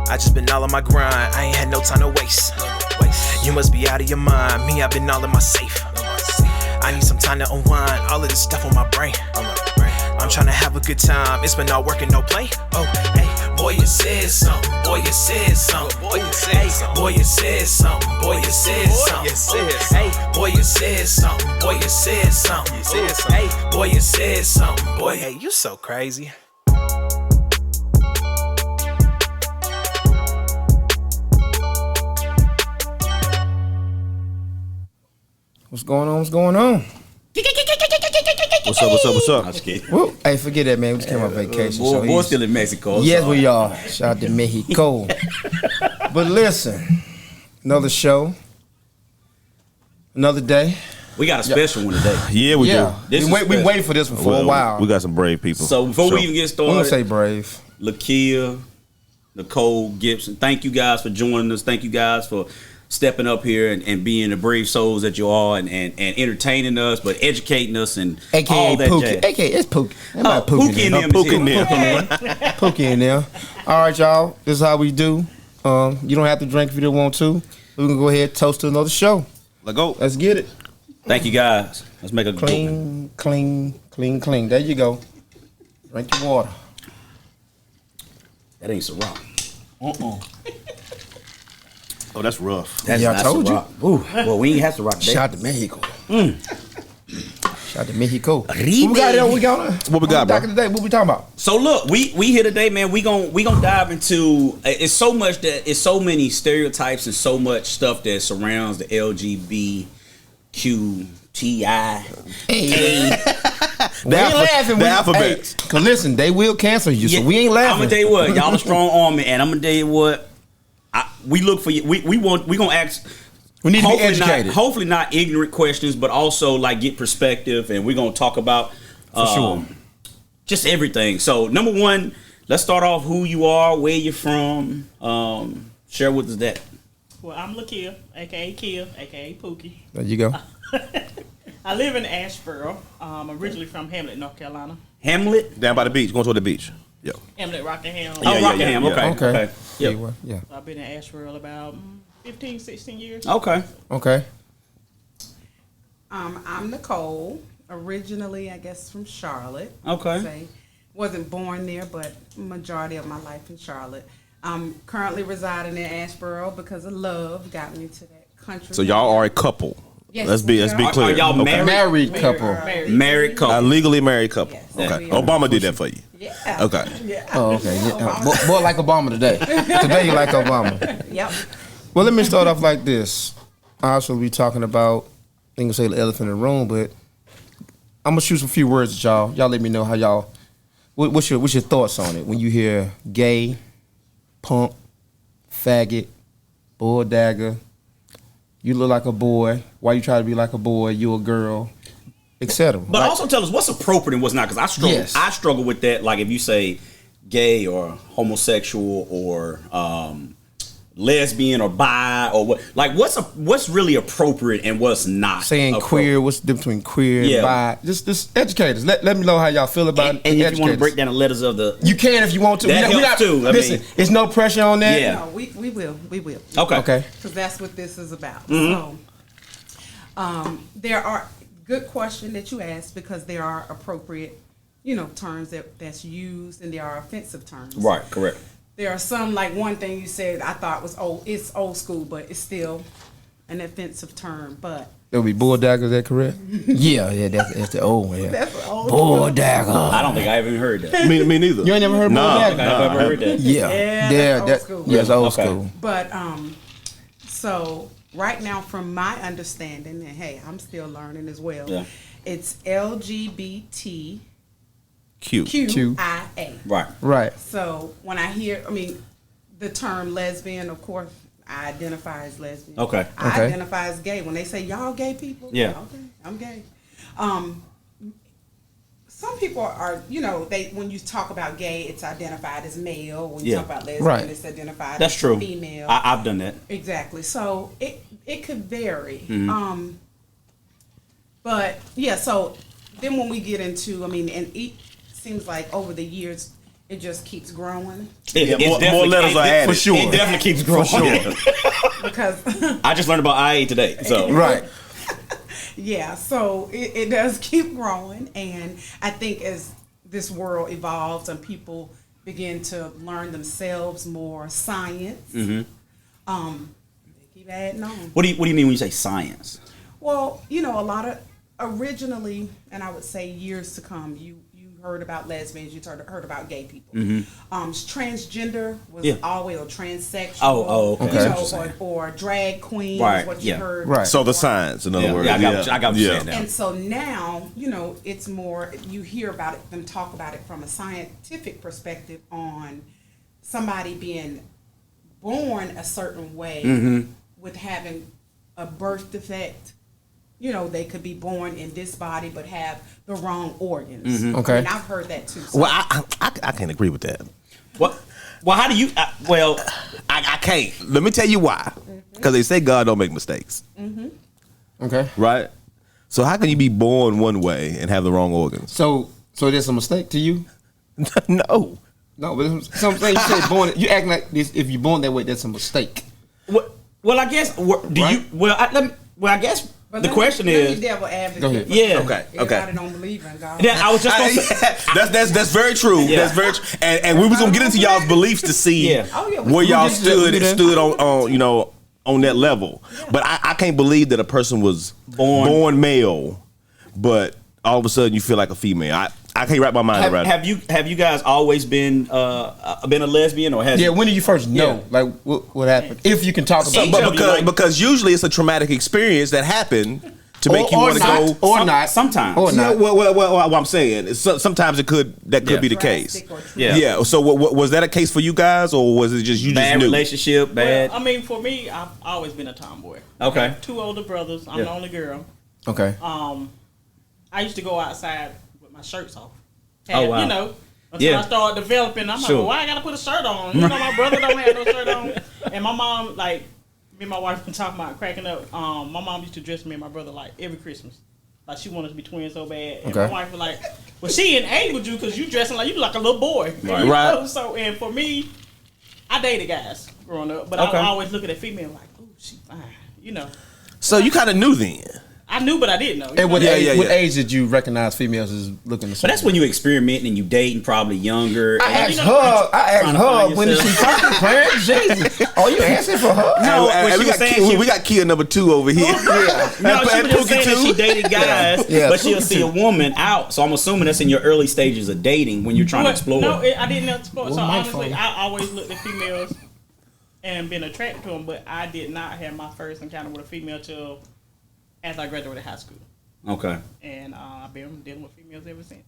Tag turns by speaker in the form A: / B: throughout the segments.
A: I just been all on my grind, I ain't had no time to waste. You must be out of your mind, me, I've been all in my safe. I need some time to unwind, all of this stuff on my brain. I'm trying to have a good time, it's been all work and no play. Oh, hey, boy, you said something, boy, you said something, boy, you said something, boy, you said something, boy, you said something, hey, boy, you said something, boy, you said something, hey, boy, you said something, boy, hey, you so crazy.
B: What's going on? What's going on?
C: What's up?
D: I was kidding.
B: Whoop. Hey, forget that, man. We just came on vacation.
D: Boy, still in Mexico.
B: Yes, we are. Shout out to Mexico. But listen, another show, another day.
D: We got a special one today.
C: Yeah, we do.
B: We waited for this one for a while.
C: We got some brave people.
D: So before we even get started,
B: I'm gonna say brave.
D: Keia Nicole, Gibson, thank you guys for joining us. Thank you guys for stepping up here and being the brave souls that you are and entertaining us, but educating us and
B: AKA
D: all that
B: Pookie.
D: jazz.
B: AKA it's Pookie.
D: Pookie in there.
B: Pookie in there. All right, y'all. This is how we do. You don't have to drink if you don't want to. We can go ahead and toast to another show. Let's get it.
D: Thank you guys. Let's make a
B: clean. There you go. Drink your water.
D: That ain't Ciroc.
C: Oh, that's rough.
D: That's
B: I told you.
D: Ooh, well, we ain't have Ciroc today.
B: Shout out to Mexico. Shout out to Mexico. What we got?
C: What we got, bro?
B: Today? What we talking about?
D: So look, we here today, man. We gonna dive into it's so many stereotypes and so much stuff that surrounds the LGBTQIA.
B: We ain't laughing.
C: The alphabets.
B: Cause listen, they will cancel you, so we ain't laughing.
D: I'm gonna tell you what, y'all a strong army, and I'm gonna tell you what. We look for you. We gonna ask.
B: We need to be educated.
D: Hopefully not ignorant questions, but also like get perspective, and we're gonna talk about
B: for sure
D: just everything. So number one, let's start off who you are, where you're from. Share with us that.
E: Well, I'm Lakia, aka Keia, aka Pookie.
B: There you go.
E: I live in Asheboro. I'm originally from Hamlet, North Carolina.
D: Hamlet,
C: down by the beach, going toward the beach. Yo.
E: Hamlet, Rockingham.
D: Rockingham. Okay.
B: Yep. Yeah.
E: I've been in Asheboro about 15, 16 years.
D: Okay.
F: I'm Nicole, originally, I guess, from Charlotte.
D: Okay.
F: Wasn't born there, but majority of my life in Charlotte. I'm currently residing in Asheboro because of love got me to that country.
C: So y'all are a couple.
F: Yes,
C: Let's be clear.
D: Are y'all married?
B: Married couple.
D: Married couple.
C: A legally married couple.
F: Yes,
C: okay. Obama did that for you.
F: Yeah.
C: Okay.
F: Yeah.
B: Oh, okay. Yeah. Boy, like Obama today. Today you like Obama.
F: Yep.
B: Well, let me start off like this. I also be talking about, I ain't gonna say the elephant in the room, but I'm gonna shoot some few words at y'all. Y'all let me know how y'all. What's your thoughts on it when you hear gay, punk, faggot, bull dagger? You look like a boy. Why you try to be like a boy? You a girl, etc.
D: But also tell us what's appropriate and what's not, because I struggle.
B: Yes.
D: I struggle with that. Like if you say gay or homosexual or lesbian or bi or what, like what's really appropriate and what's not.
B: Saying queer, what's the difference between queer and bi? Just educate us. Let me know how y'all feel about it.
D: And if you want to break down the letters of the,
B: you can if you want to.
D: That helps too.
B: Listen, it's no pressure on that.
D: Yeah.
F: No, we will.
D: Okay.
F: Because that's what this is about.
D: Mm-hmm.
F: So, there are good question that you asked because there are appropriate, terms that's used and there are offensive terms.
D: Right. Correct.
F: There are some, like one thing you said I thought was it's old school, but it's still an offensive term. But
B: It would be bull dagger, is that correct? yeah, that's the old one. Yeah.
F: that's the old
B: Bull
F: school.
B: dagger.
D: I don't think I ever even heard that.
C: Me neither.
B: You ain't never heard bull dagger?
D: I never heard that.
B: Yeah,
F: that's old school.
B: Yeah, it's old
D: Okay.
B: school.
F: But so right now, from my understanding, and hey, I'm still learning as well.
D: Yeah.
F: It's LGBTQIA.
C: Q.
D: Right.
F: So when I hear, the term lesbian, of course, I identify as lesbian.
D: Okay.
F: I identify as gay. When they say y'all gay people,
D: Yeah.
F: okay, I'm gay. Some people are, when you talk about gay, it's identified as male. When you
D: Yeah.
F: talk about lesbian,
B: Right.
F: it's identified
D: That's
F: as
D: true.
F: female.
D: I've done that.
F: Exactly. So it could vary.
D: Mm-hmm.
F: But yeah, so then when we get into, and it seems like over the years, it just keeps growing
C: More letters are added.
B: For sure.
D: It definitely keeps growing.
F: because
D: I just learned about IA today. So
B: Right.
F: yeah, so it does keep growing, and I think as this world evolves and people begin to learn themselves more science, they keep adding on.
D: What do you mean when you say science?
F: Well, you know, a lot of originally, and I would say years to come, you heard about lesbians, you heard about gay people. Transgender was always a transsexual.
D: Oh, okay.
F: You know, or drag queen,
D: Right,
F: what you heard.
B: Right.
C: So the science, in other words.
D: I got what you're saying now.
F: And so now, you know, it's more, you hear about it, them talk about it from a scientific perspective on somebody being born a certain way with having a birth defect. You know, they could be born in this body but have the wrong organs.
B: Okay.
F: I mean, I've heard that too. So
C: Well, I can't agree with that.
D: What? Well, how do you?
C: I can't. Let me tell you why. Because they say God don't make mistakes.
B: Okay.
C: Right? So how can you be born one way and have the wrong organs?
B: So that's a mistake to you?
C: No.
B: No, but some things you say born. You act like this. If you're born that way, that's a mistake.
D: Well, I guess. Do
B: Right?
D: you? Well, I guess
F: but
D: the question
F: let me
D: is.
F: devil advocate.
B: Go ahead.
D: Yeah.
C: Okay.
F: Everybody don't believe in God.
D: Yeah, I was just gonna say.
C: That's very true.
D: Yeah.
C: That's very true. And we was gonna get into y'all's beliefs to see
D: Yeah.
F: Oh, yeah,
C: where
F: we
C: y'all
B: can do that.
C: stood on you know on that level. But I can't believe that a person was born male, but all of a sudden you feel like a female. I can't wrap my mind around it.
D: Have you guys always been a lesbian or has
B: Yeah. When did you first know?
D: Yeah.
B: Like what happened? If you can talk about
C: But because usually it's a traumatic experience that happened to make you want to go.
B: or not
D: sometimes.
B: or not.
C: Well, what I'm saying is sometimes that could be the case.
F: Drastic or true.
D: Yeah.
C: Yeah. So was that a case for you guys, or was it just you
D: Bad
C: just knew?
D: relationship, bad.
E: Well, I mean, for me, I've always been a tomboy.
D: Okay.
E: I have 2 older brothers. I'm
D: Yeah.
E: the only girl.
B: Okay.
E: I used to go outside with my shirts off.
D: Oh, wow.
E: You know, until
D: Yeah.
E: I started developing, I'm
D: Sure.
E: like, well, why I gotta put a shirt on? You know, my brother don't have no shirt on. And my mom, like, me and my wife been talking about cracking up. My mom used to dress me and my brother like every Christmas. Like she wanted us to be twins so bad. And
B: Okay.
E: my wife was like, well, she enabled you because you dressing like you look like a little boy.
D: Right.
E: You know?
C: Right.
E: So, and for me, I dated guys growing up, but
D: Okay.
E: I always look at a female like, oh, she fine. You know,
C: So you kind of knew then.
E: I knew, but I didn't know. You
B: And
E: know?
B: what
C: Yeah,
B: age?
C: yeah,
B: What
C: yeah.
B: age did you recognize females as looking the same?
D: But that's when you experimenting and you dating, probably younger.
B: I
D: and-
B: asked her.
D: trying to find
B: When did she
D: yourself.
B: talk to Clarence? Jesus. Oh, you asking for her?
D: No,
C: And
D: when
C: we
D: she was
C: got
D: saying she-
C: we got Keia number 2 over here.
D: No, she was just saying that she dated guys,
B: Yeah,
D: but she'll
B: Pookie
D: see a
B: too.
D: woman out. So I'm assuming that's in your early stages of dating when you're trying to explore.
E: No, I didn't explore. So
B: Well, my
E: honestly,
B: phone.
E: I always looked at females and been attracted to them, but I did not have my first encounter with a female till after I graduated high school,
D: Okay.
E: and I've been dealing with females ever since.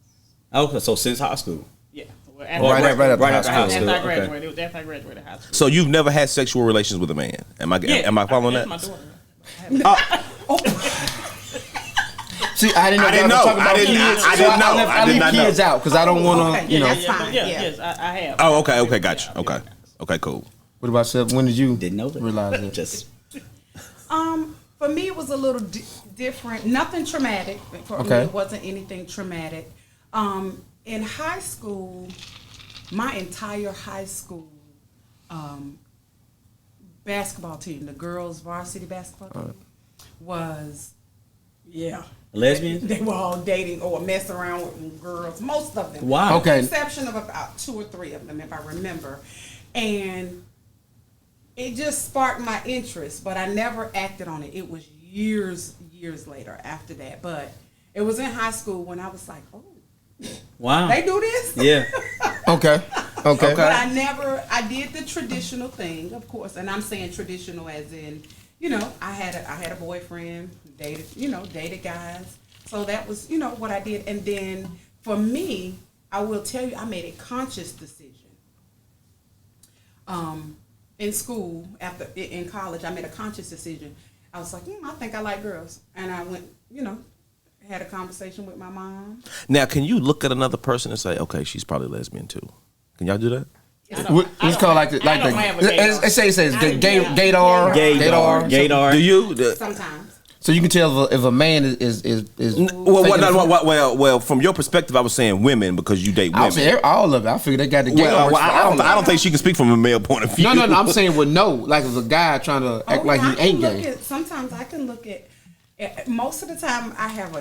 D: Okay, so since high school.
E: Yeah, well,
B: Right
E: after,
B: after
D: right
B: high
D: after
B: school.
D: high school.
E: after I
D: Okay.
E: graduated, it was after I graduated high school.
C: So you've never had sexual relations with a man? Am I following
E: that's
C: that?
E: my daughter.
B: See, I didn't know.
C: I didn't
B: y'all was
C: know.
B: talking about
C: I didn't-
B: kids,
C: I
B: so
C: didn't know.
B: left-
C: I did
B: leave
C: not know.
B: kids out because I don't want
F: Okay,
B: to. You know.
F: that's
E: Yeah,
F: fine.
E: yeah,
F: Yeah.
E: yes, I have.
C: Oh, okay, gotcha.
E: Yeah,
C: Okay,
E: yeah.
C: okay, cool.
B: What about Seth? When did you
D: Didn't know that.
B: realize that?
D: Just
F: For me, it was a little different. Nothing traumatic. For me,
B: Okay.
F: it wasn't anything traumatic. In high school, my entire high school basketball team, the girls' varsity basketball team, was,
D: lesbian.
F: they were all dating or messing around with girls. Most of them.
D: Wow.
B: Okay.
F: With the exception of about 2 or 3 of them, if I remember. And it just sparked my interest, but I never acted on it. It was years later after that. But it was in high school when I was like, oh,
D: Wow.
F: they do this?
D: Yeah.
B: Okay. Okay.
F: But I did the traditional thing, of course. And I'm saying traditional as in, you know, I had a boyfriend, dated guys. So that was, what I did. And then for me, I will tell you, I made a conscious decision. In school, in college, I made a conscious decision. I was like, I think I like girls. And I went, had a conversation with my mom.
C: Now, can you look at another person and say, okay, she's probably lesbian too? Can y'all do that?
B: It's called like the
E: I don't have a gaydar.
B: it says
F: I didn't-
B: gaydar.
D: Gaydar.
B: Gaydar.
D: Gaydar.
C: Do you?
F: Sometimes.
B: So you can tell if a man is
C: well, from your perspective, I was saying women because you date women.
B: I say all of it. I figure they got the game.
C: I don't think she can speak from a male point of view.
B: No. I'm saying like if a guy trying to act like he ain't gay.
F: Sometimes I can look at. Most of the time, I have a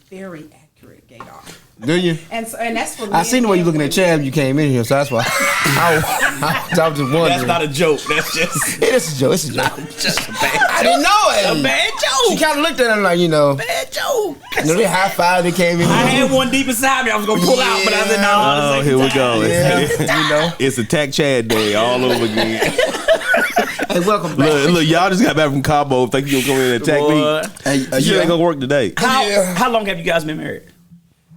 F: very accurate gaydar.
B: Do you?
F: And that's for me.
B: I seen the way you looking at Chad when you came in here, so that's why I was just wondering.
D: That's not a joke. That's just.
B: It's a joke. It's a joke.
D: Just a bad joke.
B: I didn't know it.
D: A bad joke.
B: She kind of looked at him like,
D: Bad joke.
B: They high five. They came in.
D: I had one deep inside me. I was gonna pull out, but I said no.
C: Oh, here we go.
B: Yeah,
C: It's Attack Chad Day all over again.
B: Hey, welcome back.
C: Look, y'all just got back from Cabo. Think you gonna come in and attack me?
B: Hey,
C: You ain't gonna work today.
D: How long have you guys been married?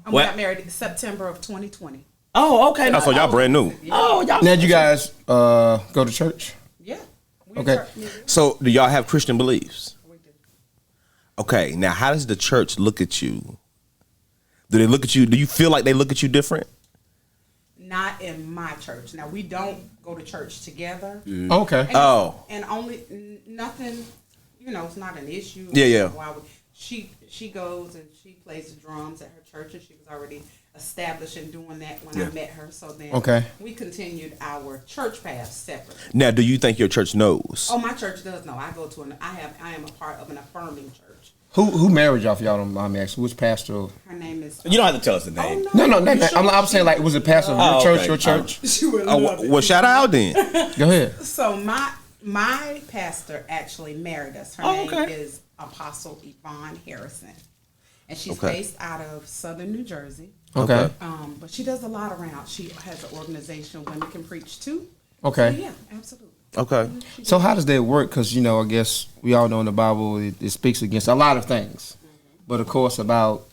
F: We got married in September of 2020.
D: Oh, okay.
C: So y'all brand new.
D: Oh, y'all.
B: Now, did you guys go to church?
F: Yeah.
B: Okay.
C: So do y'all have Christian beliefs?
F: We do.
C: Okay. Now, how does the church look at you? Do they look at you? Do you feel like they look at you different?
F: Not in my church. Now, we don't go to church together.
B: Okay.
F: And only nothing, it's not an issue.
C: Yeah.
F: Why she goes and she plays the drums at her church, and she was already established in doing that when I met her. So then we continued our church paths separately.
C: Now, do you think your church knows?
F: Oh, my church does know. I am a part of an affirming church.
B: Who married y'all? If y'all don't mind me asking, which pastor?
F: Her name is.
D: You don't have to tell us the name.
F: Oh,
B: No. I'm saying like, was it pastor of your church? Your church?
C: Well, shout out then.
B: Go ahead.
F: So my pastor actually married us. Her name is Apostle Yvonne Harrison, and she's based out of Southern New Jersey.
B: Okay.
F: But she does a lot around. She has an organization Women Can Preach too.
B: Okay.
F: So, yeah, absolutely.
C: Okay.
B: So how does that work? Because I guess we all know in the Bible it speaks against a lot of things, but of course about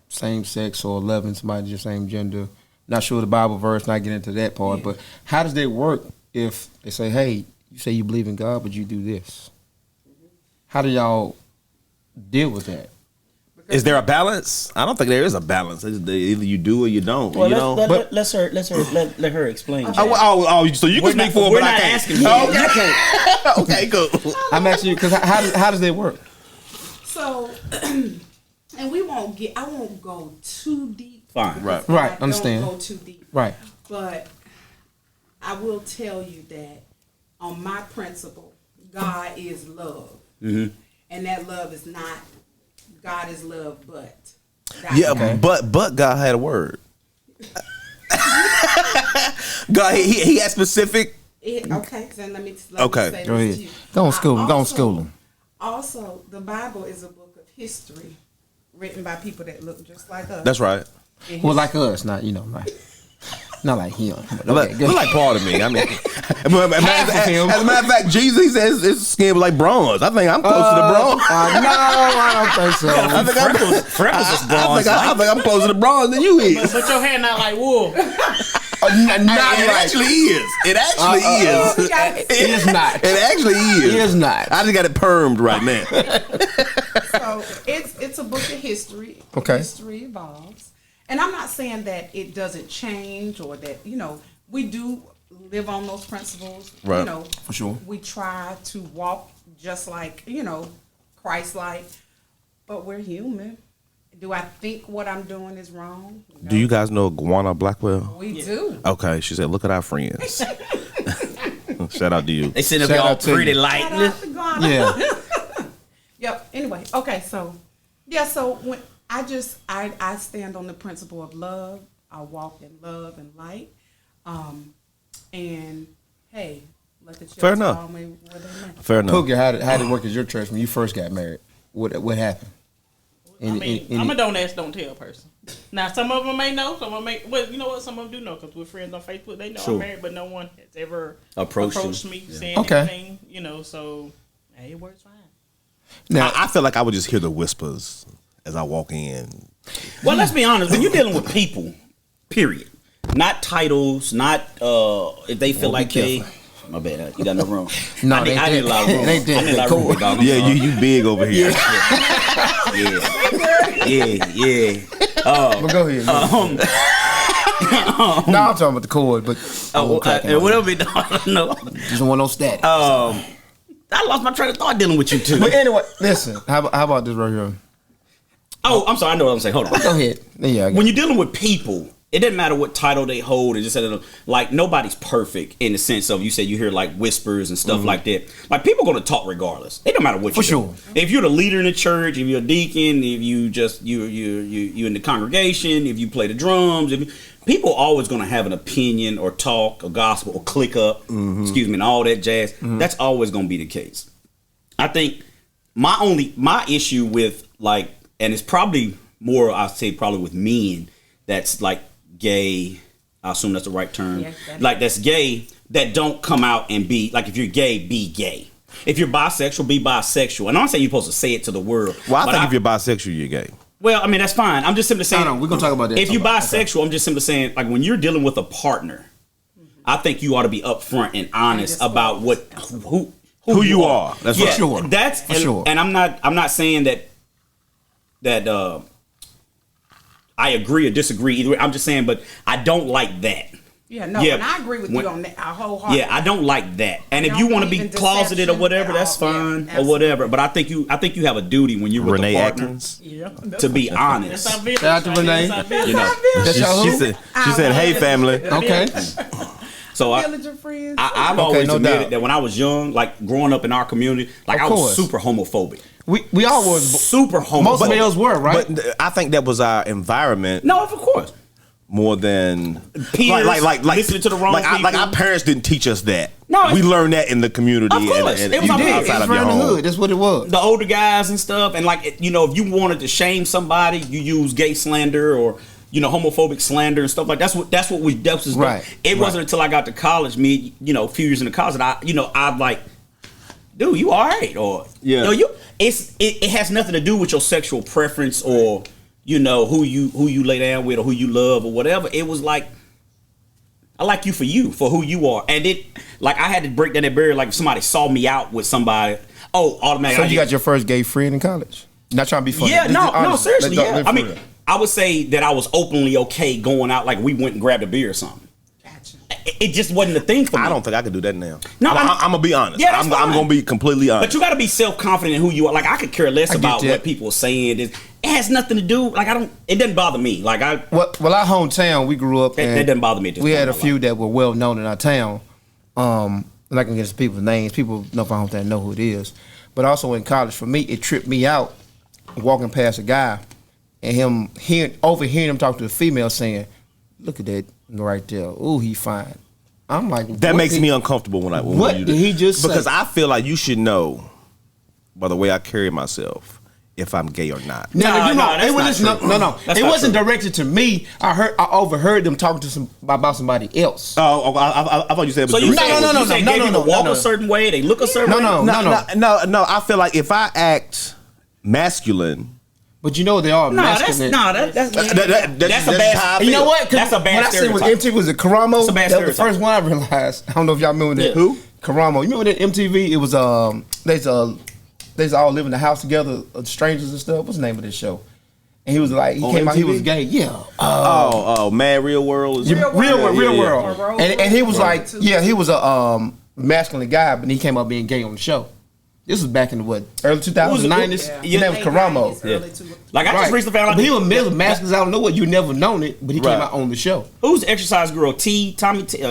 B: same sex or loving somebody of your same gender. Not sure the Bible verse. Not get into that part, but how does that work if they say, hey, you say you believe in God, but you do this? How do y'all deal with that?
C: Is there a balance? I don't think there is a balance. Either you do or you don't.
D: Well, let her explain.
C: So you can speak for her, but I can't.
D: Asking you.
C: Okay, cool.
B: I'm asking you because how does that work?
F: So, and I won't go too deep.
D: Fine.
B: Right. Understand.
F: Don't go too deep.
B: Right.
F: But I will tell you that on my principle, God is love. Mm-hmm. And that love is not God is love, but
C: but God had a word. God, he had specific.
F: Okay, so let me say
B: Go
F: this
B: ahead.
F: to you.
B: Go on school them.
F: Also, the Bible is a book of history written by people that look just like us.
C: That's right.
B: Well, like us, not not like him.
C: Okay, we're like part of me. I mean, as a matter of fact, Jesus, he says his skin was like bronze. I think I'm close to the bronze.
B: No, I don't think so.
C: I think I'm closer to bronze than you is.
E: But your hair not like wool.
C: It actually is. It actually is.
B: It is not.
C: It actually is.
B: It is not.
C: I just got it permed right now.
F: So it's a book of history.
B: Okay.
F: History evolves. And I'm not saying that it doesn't change or that, we do live on those principles.
C: Right.
B: For sure.
F: We try to walk just like, Christ-like, but we're human. Do I think what I'm doing is wrong? No.
C: Do you guys know Guana Blackwell?
F: We do.
C: Okay, she said, look at our friends. Shout out to you.
D: They sitting up here all pretty lightly.
B: Yeah.
F: Yep. Anyway, okay, so when I stand on the principle of love. I walk in love and light. And hey, let the children call me where they may.
C: Fair enough.
B: Pookie, how did it work at your church when you first got married? What happened?
E: I'm a don't ask, don't tell person. Now, some of them may know. Some of them may. Well, you know what? Some of them do know because we're friends on Facebook. They know I'm married, but no one has ever approached me saying anything. So hey, it works fine.
C: Now I feel like I would just hear the whispers as I walk in.
D: Well, let's be honest. When you're dealing with people, period, not titles, not if they feel like they. My bad. You got no room.
B: No,
D: I need a lot of room.
B: They did.
D: I need a lot of room, dog.
C: Yeah, you big over here.
D: Yeah.
B: But go ahead. No, I'm talking about the chord, but
D: whatever. No.
B: just don't want no static.
D: I lost my train of thought dealing with you too.
B: But anyway, listen. How about this right here?
D: Oh, I'm sorry. I know what I'm saying. Hold on.
B: Go ahead. Yeah.
D: When you're dealing with people, it doesn't matter what title they hold. It just like nobody's perfect in the sense of you said you hear like whispers and stuff like that. Like people are going to talk regardless. It don't matter what. For sure. If you're the leader in the church, if you're a deacon, if you just you in the congregation, if you play the drums, people are always going to have an opinion or talk or gospel or click up. Excuse me, and all that jazz. That's always going to be the case. I think my issue with like, and it's probably more I say probably with men that's like gay, I assume that's the right term. Yeah, that's gay that don't come out and be like, if you're gay, be gay. If you're bisexual, be bisexual. And I'm not saying you're supposed to say it to the world.
C: Well, I think if you're bisexual, you're gay.
D: Well, I mean that's fine. I'm just simply saying.
B: No, we're gonna talk about that.
D: If you're bisexual, I'm just simply saying like when you're dealing with a partner, I think you ought to be upfront and honest about who you are.
C: That's for sure.
D: That's for sure. And I'm not saying that. I agree or disagree either way. I'm just saying, but I don't like that.
F: Yeah, no, and I agree with you on that wholeheartedly.
D: Yeah, I don't like that. And if you want to be closeted or whatever, that's fine or whatever. But I think you have a duty when you're with a partner to be honest.
B: Shout out to Renee.
C: She said, "Hey, family."
B: Okay.
D: So I've always admitted that when I was young, like growing up in our community, like I was super homophobic.
B: We all was
D: super homophobic.
B: Most males were, right?
C: But I think that was our environment.
D: No, of course.
C: More than
D: peers, like listening to the wrong people.
C: Like our parents didn't teach us that.
D: No,
C: we learned that in the community.
D: Of course,
C: and
D: it was
C: outside of your home.
B: Hood. That's what it was.
D: The older guys and stuff, and like if you wanted to shame somebody, you use gay slander or homophobic slander and stuff like that. That was right. It wasn't until I got to college, a few years in the college, that I'd like, dude, you all right? Or it has nothing to do with your sexual preference or who you lay down with or who you love or whatever. It was like, I like you for who you are, and it like I had to break down that barrier. Like if somebody saw me out with somebody, automatically.
B: So you got your first gay friend in collage? Not trying to be funny.
D: Yeah, no, seriously. Yeah, I mean, I would say that I was openly okay going out, like we went and grabbed a beer or something. It just wasn't a thing for me.
C: I don't think I could do that now.
D: No,
C: I'm gonna be honest.
D: Yeah,
C: I'm gonna be completely honest.
D: But you got to be self-confident in who you are. Like I could care less about what people are saying. It has nothing to do. Like it doesn't bother me. Like our
B: hometown, we grew up.
D: That doesn't bother me.
B: We had a few that were well known in our town. I'm not gonna get people's names. People know if I hometown know who it is. But also in college, for me, it tripped me out walking past a guy and overhearing him talk to a female saying, "Look at that right there. Ooh, he fine." I'm like,
C: that makes me uncomfortable when
B: what
C: you
B: did he just say?
C: Because I feel like you should know by the way I carry myself if I'm gay or not.
B: No. It wasn't directed to me. I overheard them talking about somebody else.
C: Oh, I thought you said it was
D: no. Walk a certain way, they look a certain way.
C: No. I feel like if I act masculine.
B: But they are masculine.
D: That's a bad.
B: You know what?
D: That's a bad stereotype.
B: When I say MTV was it Karamo?
D: That's a bad stereotype.
B: The first one I realized. I don't know if y'all remember that.
C: Who?
B: Karamo. You remember that MTV? It was they all live in the house together, strangers and stuff. What's the name of this show? And he was like, he came MTV? Out, he was gay. Yeah.
C: Mad Real World.
B: Real World. And he was like, he was a masculine guy, but he came up being gay on the show. This was back in the early 2000s. His name was Karamo.
D: Yeah. Like I just recently found out.
B: But he was masculine. I don't know what you never known it, but he came out on the show.
D: Who's the exercise girl? Tommy T.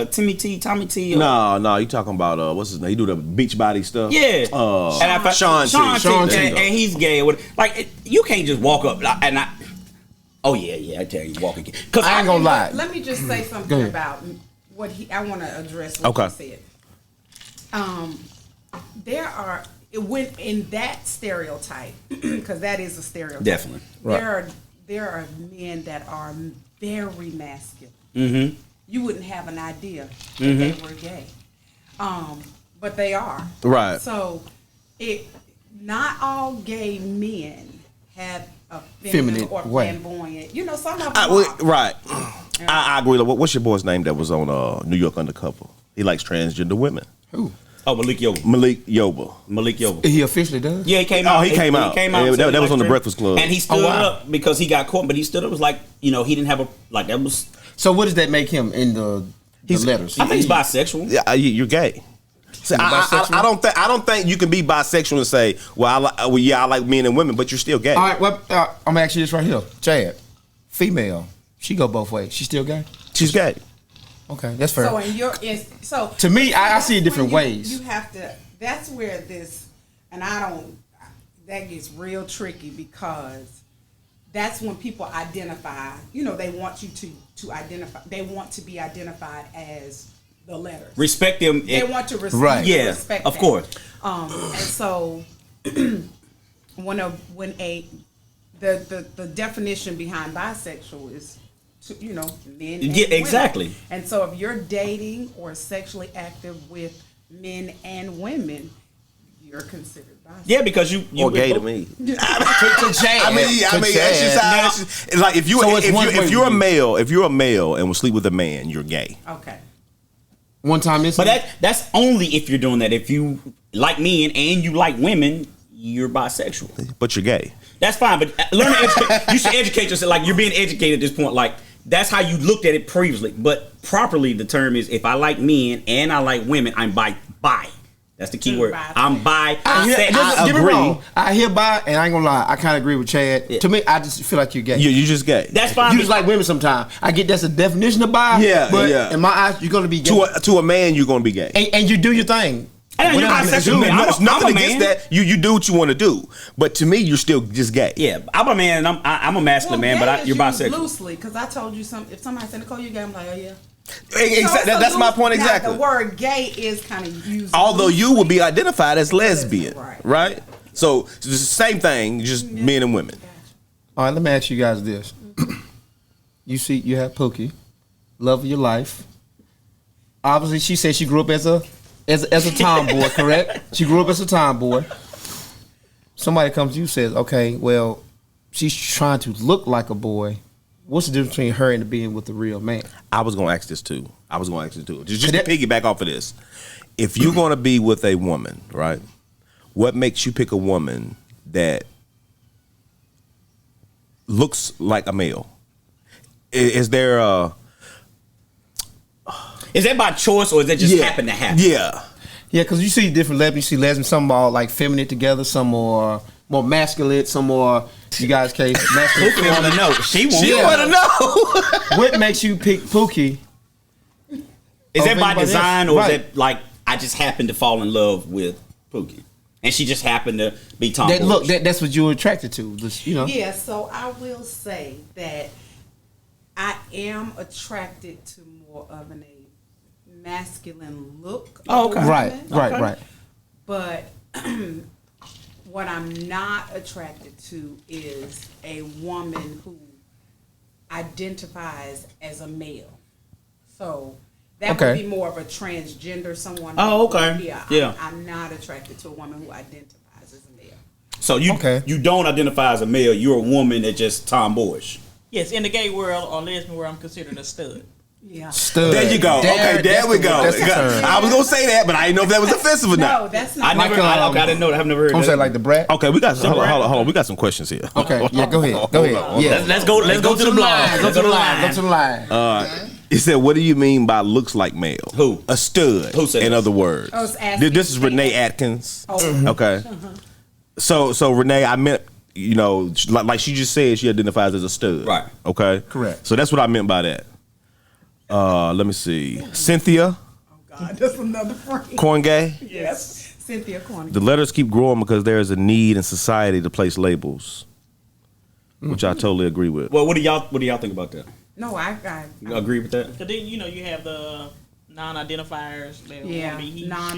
C: No, you talking about what's his name? He do the beach body stuff.
D: Yeah.
C: Sean T.
D: And he's gay. Like you can't just walk up and I. Oh yeah. I tell you, walk again.
B: Because I ain't gonna lie.
F: Let me just say something about what I want to address. What he said. There are. In that stereotype, because that is a stereotype.
D: Definitely.
F: There are men that are very masculine.
D: Mm-hmm.
F: You wouldn't have an idea that they were gay. But they are.
C: Right.
F: So not all gay men have a feminine or flamboyant. Some of them are.
C: Right. I agree. What's your boy's name that was on New York Undercover? He likes transgender women.
B: Who?
D: Oh, Malik Yoba.
B: He officially does?
D: Yeah, he came out.
C: He came out. That was on the Breakfast Club.
D: And he stood up because he got caught, but he stood up. It was like, he didn't have that was.
B: So what does that make him in the letters?
D: I think he's bisexual.
C: Yeah, you're gay. So I don't think you can be bisexual and say, I like men and women, but you're still gay.
B: All right, well, I'm gonna ask you this right here, Chad. Female, she go both ways. She still gay?
C: She's gay.
B: Okay, that's fair.
F: So
B: to me, I see it different ways.
F: You have to. That's where this, and that gets real tricky because that's when people identify. They want you to identify. They want to be identified as the letters.
D: Respect them.
F: They want to respect.
D: Right. Yeah.
F: Respect
D: of course.
F: And so when the definition behind bisexual is men and women.
D: Exactly.
F: And so if you're dating or sexually active with men and women, you're considered bisexual.
D: Yeah, because you
C: or gay to me.
B: to Chad.
C: I mean, that's just like if you're a male and will sleep with a man, you're gay.
F: Okay.
B: One time
D: But that's only if you're doing that. If you like men and you like women, you're bisexual.
C: But you're gay.
D: That's fine, but learn to educate. You should educate yourself. Like, you're being educated at this point. Like, that's how you looked at it previously. But properly, the term is, if I like men and I like women, I'm bi. That's the key word. I'm bi.
B: Get me wrong. I hear bi, and I ain't gonna lie. I kind of agree with Chad. Yeah. To me, I just feel like you're gay.
C: You just gay.
D: That's fine.
B: You just like women sometimes. I get that's a definition of bi.
C: Yeah,
B: but in my eyes, you're gonna be gay.
C: To a man, you're gonna be gay.
B: And you do your thing.
D: You're bisexual, man.
C: There's nothing against that. You do what you want to do, but to me, you're still just gay.
D: Yeah, I'm a man, and I'm a masculine man, but you're bisexual.
F: Loosely, because I told you if somebody said, Nicole, you gay, I'm like, oh yeah.
C: Exactly. That's my point. Exactly.
F: The word gay is kind of used.
C: Although loosely. You would be identified as lesbian, right? So it's the same thing, just men and women.
B: All right, let me ask you guys this: you have Pookie, love of your life. Obviously, she said she grew up as a tomboy, correct? She grew up as a tomboy. Somebody comes to you and says, okay, well, she's trying to look like a boy. What's the difference between her and being with a real man?
C: I was going to ask this too. Just to piggyback off of this. If you're going to be with a woman, right, what makes you pick a woman that looks like a male? Is there a...
D: Is that by choice or is that just happen to happen?
C: Yeah.
B: Yeah, because you see different lesbians. You see lesbians, some are like feminine together, some are more masculine, some more, you guys' case, masculine.
D: Pookie want to know. She
C: want to know.
B: What makes you pick Pookie?
D: Is that by design or is it like I just happened to fall in love with Pookie? And she just happened to be tomboyish?
B: Look, that's what you were attracted to,
F: Yeah, so I will say that I am attracted to more of a masculine look.
B: Oh, okay. Right.
F: But what I'm not attracted to is a woman who identifies as a male. So that would be more of a transgender, someone.
D: Oh, okay.
F: Yeah. I'm not attracted to a woman who identifies as a male.
D: So you don't identify as a male. You're a woman that just tomboyish.
E: Yes, in the gay world or lesbian world, I'm considered a stud.
F: Yeah.
B: Stud.
C: There you go. There we go. I was gonna say that, but I didn't know if that was offensive or not.
F: No, that's not.
D: I didn't know that. I've never heard.
B: I'm saying like the brat.
C: Okay, we got hold on. We got some questions here.
B: Okay, yeah, go ahead. Yeah,
D: let's go to the blog.
B: Go to the line.
C: It said, "What do you mean by looks like male?"
D: Who?
C: A stud.
D: Who said?
C: In other words, this is Renee Atkins. Okay. So Renee, I meant, like she just said, she identifies as a stud.
D: Right.
C: Okay.
B: Correct.
C: So that's what I meant by that. Let me see. Cynthia.
F: Oh God, that's another friend.
C: Corn gay.
F: Yes. Cynthia Corn.
C: The letters keep growing because there is a need in society to place labels, which I totally agree with.
D: Well, what do y'all think about that?
F: No, I
D: agree with that.
E: Because then you have the non-identifiers. That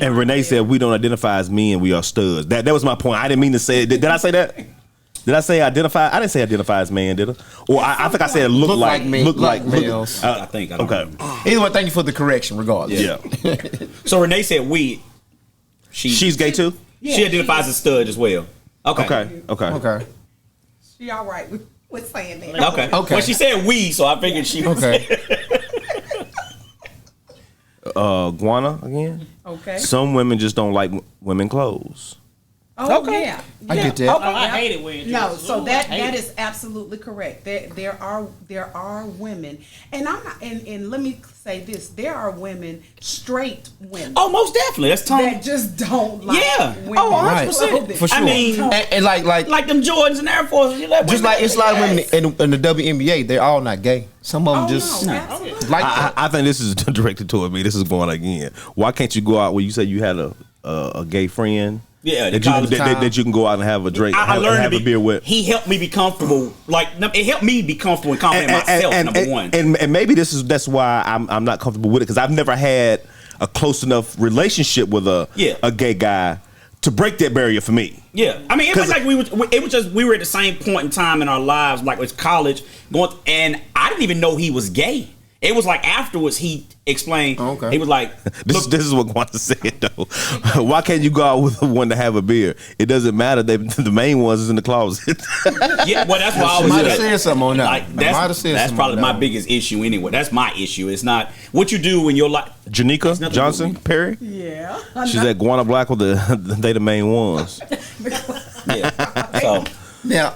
C: and Renee said we don't identify as men, we are studs. That was my point. I didn't mean to say it. Did I say that? Did I say identify? I didn't say identify as man, did I? Or I think I said look like
B: males.
D: I think. Okay.
B: Either way, thank you for the correction. Regardless.
C: Yeah.
D: So Renee said she's
C: gay too.
D: Yeah, she identifies as stud as well.
C: Okay.
F: She all right with saying that.
D: Okay. Well, she said so I figured she was.
B: Okay.
C: Guana again.
F: Okay.
C: Some women just don't like women clothes.
F: Oh, okay. Yeah.
B: I get that.
E: Okay. I hate it when
F: no. So that is absolutely correct. There are women, and I'm not. And let me say this: there are women, straight women.
D: Oh, most definitely. That's Tom.
F: That just don't like.
D: Yeah.
F: Women.
D: Oh, 100%.
B: For sure.
D: I mean,
B: and like
D: them Jordans and Air Forces.
B: Just like it's a lot of women in the WNBA, they're all not gay. Some of them just
C: like. I think this is directed toward me. This is going again. Why can't you go out where you say you had a gay friend?
D: Yeah,
C: that you can go out and have a drink.
D: I learned
C: have a beer with.
D: He helped me be comfortable. Like it helped me be comfortable and confident myself. Number one,
C: and maybe that's why I'm not comfortable with it because I've never had a close enough relationship with a gay guy to break that barrier for me.
D: Yeah, I mean, it was like we were at the same point in time in our lives, like it was college going, and I didn't even know he was gay. It was like afterwards he explained. Oh, okay. He was like,
C: "This is what Gwanda said though. Why can't you go out with one to have a beer? It doesn't matter. The main ones is in the closet."
D: Yeah, well, that's why I was.
B: Might have said something on that.
D: Like, that's probably my biggest issue anyway. That's my issue. It's not what you do when you're like
C: Janika Johnson Perry.
F: Yeah,
C: she's at Guana Black with they the main ones.
D: Yeah. So
B: now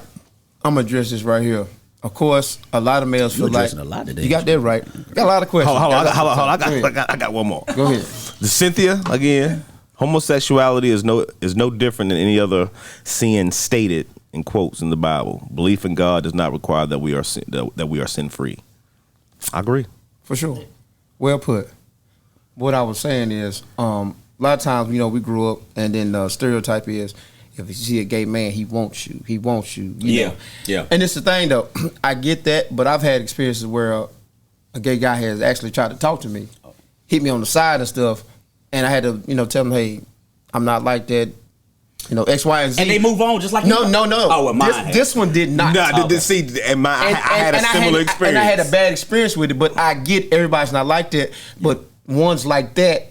B: I'm gonna address this right here. Of course, a lot of males feel like
D: a lot today.
B: You got that right. Got a lot of questions.
C: Hold on. I got one more.
B: Go ahead.
C: Cynthia again. Homosexuality is no different than any other sin stated in quotes in the Bible. Belief in God does not require that we are sin free. I agree.
B: For sure. Well put. What I was saying is, a lot of times, we grew up, and then the stereotype is, if you see a gay man, he wants you. He wants you. You know?
D: Yeah.
B: And it's the thing, though. I get that, but I've had experiences where a gay guy has actually tried to talk to me, hit me on the side and stuff, and I had to, tell him, hey, I'm not like that. X, Y, and Z.
D: And they move on just like
B: no.
D: Oh, well, mine
B: this one did not.
C: No, see, and I had a similar experience.
B: And I had a bad experience with it, but I get everybody's not like that. But ones like that,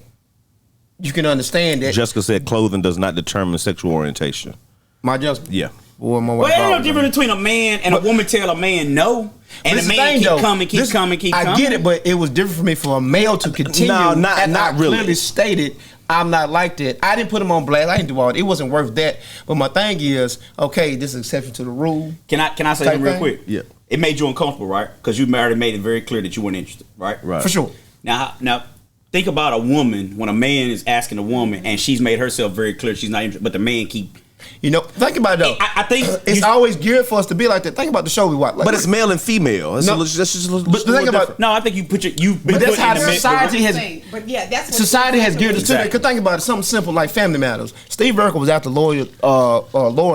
B: you can understand that.
C: Jessica said clothing does not determine sexual orientation.
B: My Jessica?
C: Yeah.
B: Well,
D: there's no difference between a man and a woman tell a man no, and a man keep coming.
B: I get it, but it was different for me for a male to continue. No, not really. Clearly stated, I'm not like that. I didn't put him on blast. I didn't do all that. It wasn't worth that. But my thing is, okay, this is exception to the rule.
D: Can I say something real quick?
C: Yeah.
D: It made you uncomfortable, right? Because you already made it very clear that you weren't interested, right?
B: Right. For sure.
D: Now. Think about a woman when a man is asking a woman and she's made herself very clear she's not interested, but the man keep.
B: Think about it though.
D: I think
B: it's always geared for us to be like that. Think about the show we watch.
C: But it's male and female. That's just a little
B: think about it.
D: No, I think you put your.
B: But that's how society has.
F: But yeah, that's what
B: society has geared us to that. Because think about it, something simple like Family Matters. Steve Urkel was after Lauren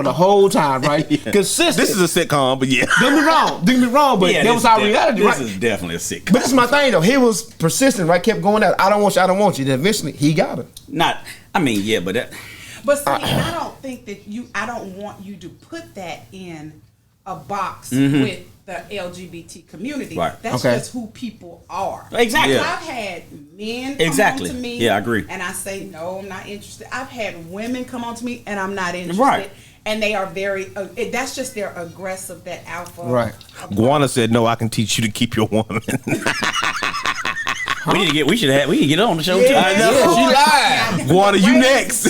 B: the whole time, right? Consistent.
C: This is a sitcom, but yeah.
B: Don't get me wrong, but that was our reality, right?
D: This is definitely a sitcom.
B: But this is my thing though. He was persistent, right? Kept going at it. I don't want you. Then eventually he got her.
F: But see, I don't think that I don't want you to put that in a box with the LGBT community.
D: Right.
F: That's just who people are.
D: Exactly.
F: Yeah. I've had men come on to me.
D: Yeah, I agree.
F: And I say, no, I'm not interested. I've had women come on to me and I'm not interested.
D: Right.
F: And they are very, that's just their aggressive, that alpha.
B: Right.
C: Guana said, no, I can teach you to keep your woman.
D: We can get her on the show too.
B: I know. She lied.
C: Guana, you next.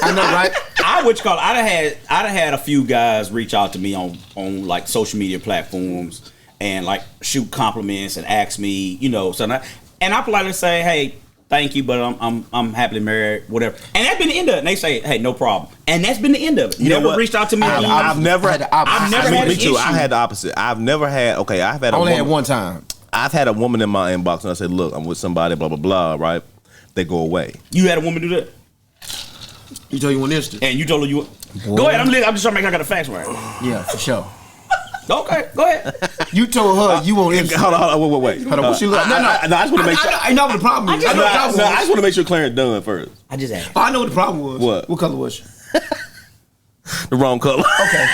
B: I know, right?
D: I'd have had a few guys reach out to me on like social media platforms and like shoot compliments and ask me, and I politely say, hey, thank you, but I'm happily married, whatever. And that's been the end of it. And they say, hey, no problem. And that's been the end of it. Never reached out to me.
B: I've never had
C: an issue. I had the opposite. I've never had. Okay, I've had.
B: Only had one time.
C: I've had a woman in my inbox and I said, look, I'm with somebody, blah, blah, blah, right? They go away.
D: You had a woman do that?
B: You told you weren't interested.
D: And you told her you... Go ahead, I'm just trying to make sure I got the facts right.
B: Yeah, for sure.
D: Okay, go ahead.
B: You told her you won't interested.
C: Hold on, wait.
B: Hold on, what she look? No, I just want to make sure. I know what the problem is.
C: I just want to make sure Clarence done first.
D: I just asked.
B: I know what the problem was.
C: What
B: color was she?
C: The wrong color.
B: Okay.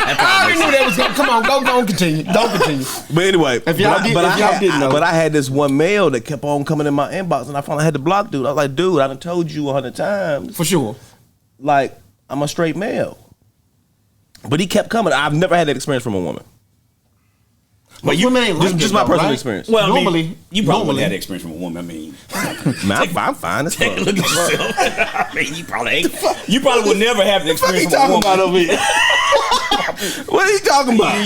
B: I already knew that was going to come on. Don't continue. Don't continue.
C: But anyway,
B: if y'all didn't know.
C: But I had this one male that kept on coming in my inbox, and I finally had to block dude. I was like, dude, I done told you 100 times.
B: For sure.
C: Like, I'm a straight male. But he kept coming. I've never had that experience from a woman.
D: But you,
B: women ain't like
C: just
B: that,
C: my
B: though,
C: personal
B: right?
C: experience.
D: well,
B: normally,
D: I mean, you probably
B: normally.
D: wouldn't have that experience from a woman. I mean,
C: Man, I'm fine. It's fine.
D: look at yourself. I mean, you probably ain't. You probably would never have the experience from a woman.
C: over here? What are you talking about?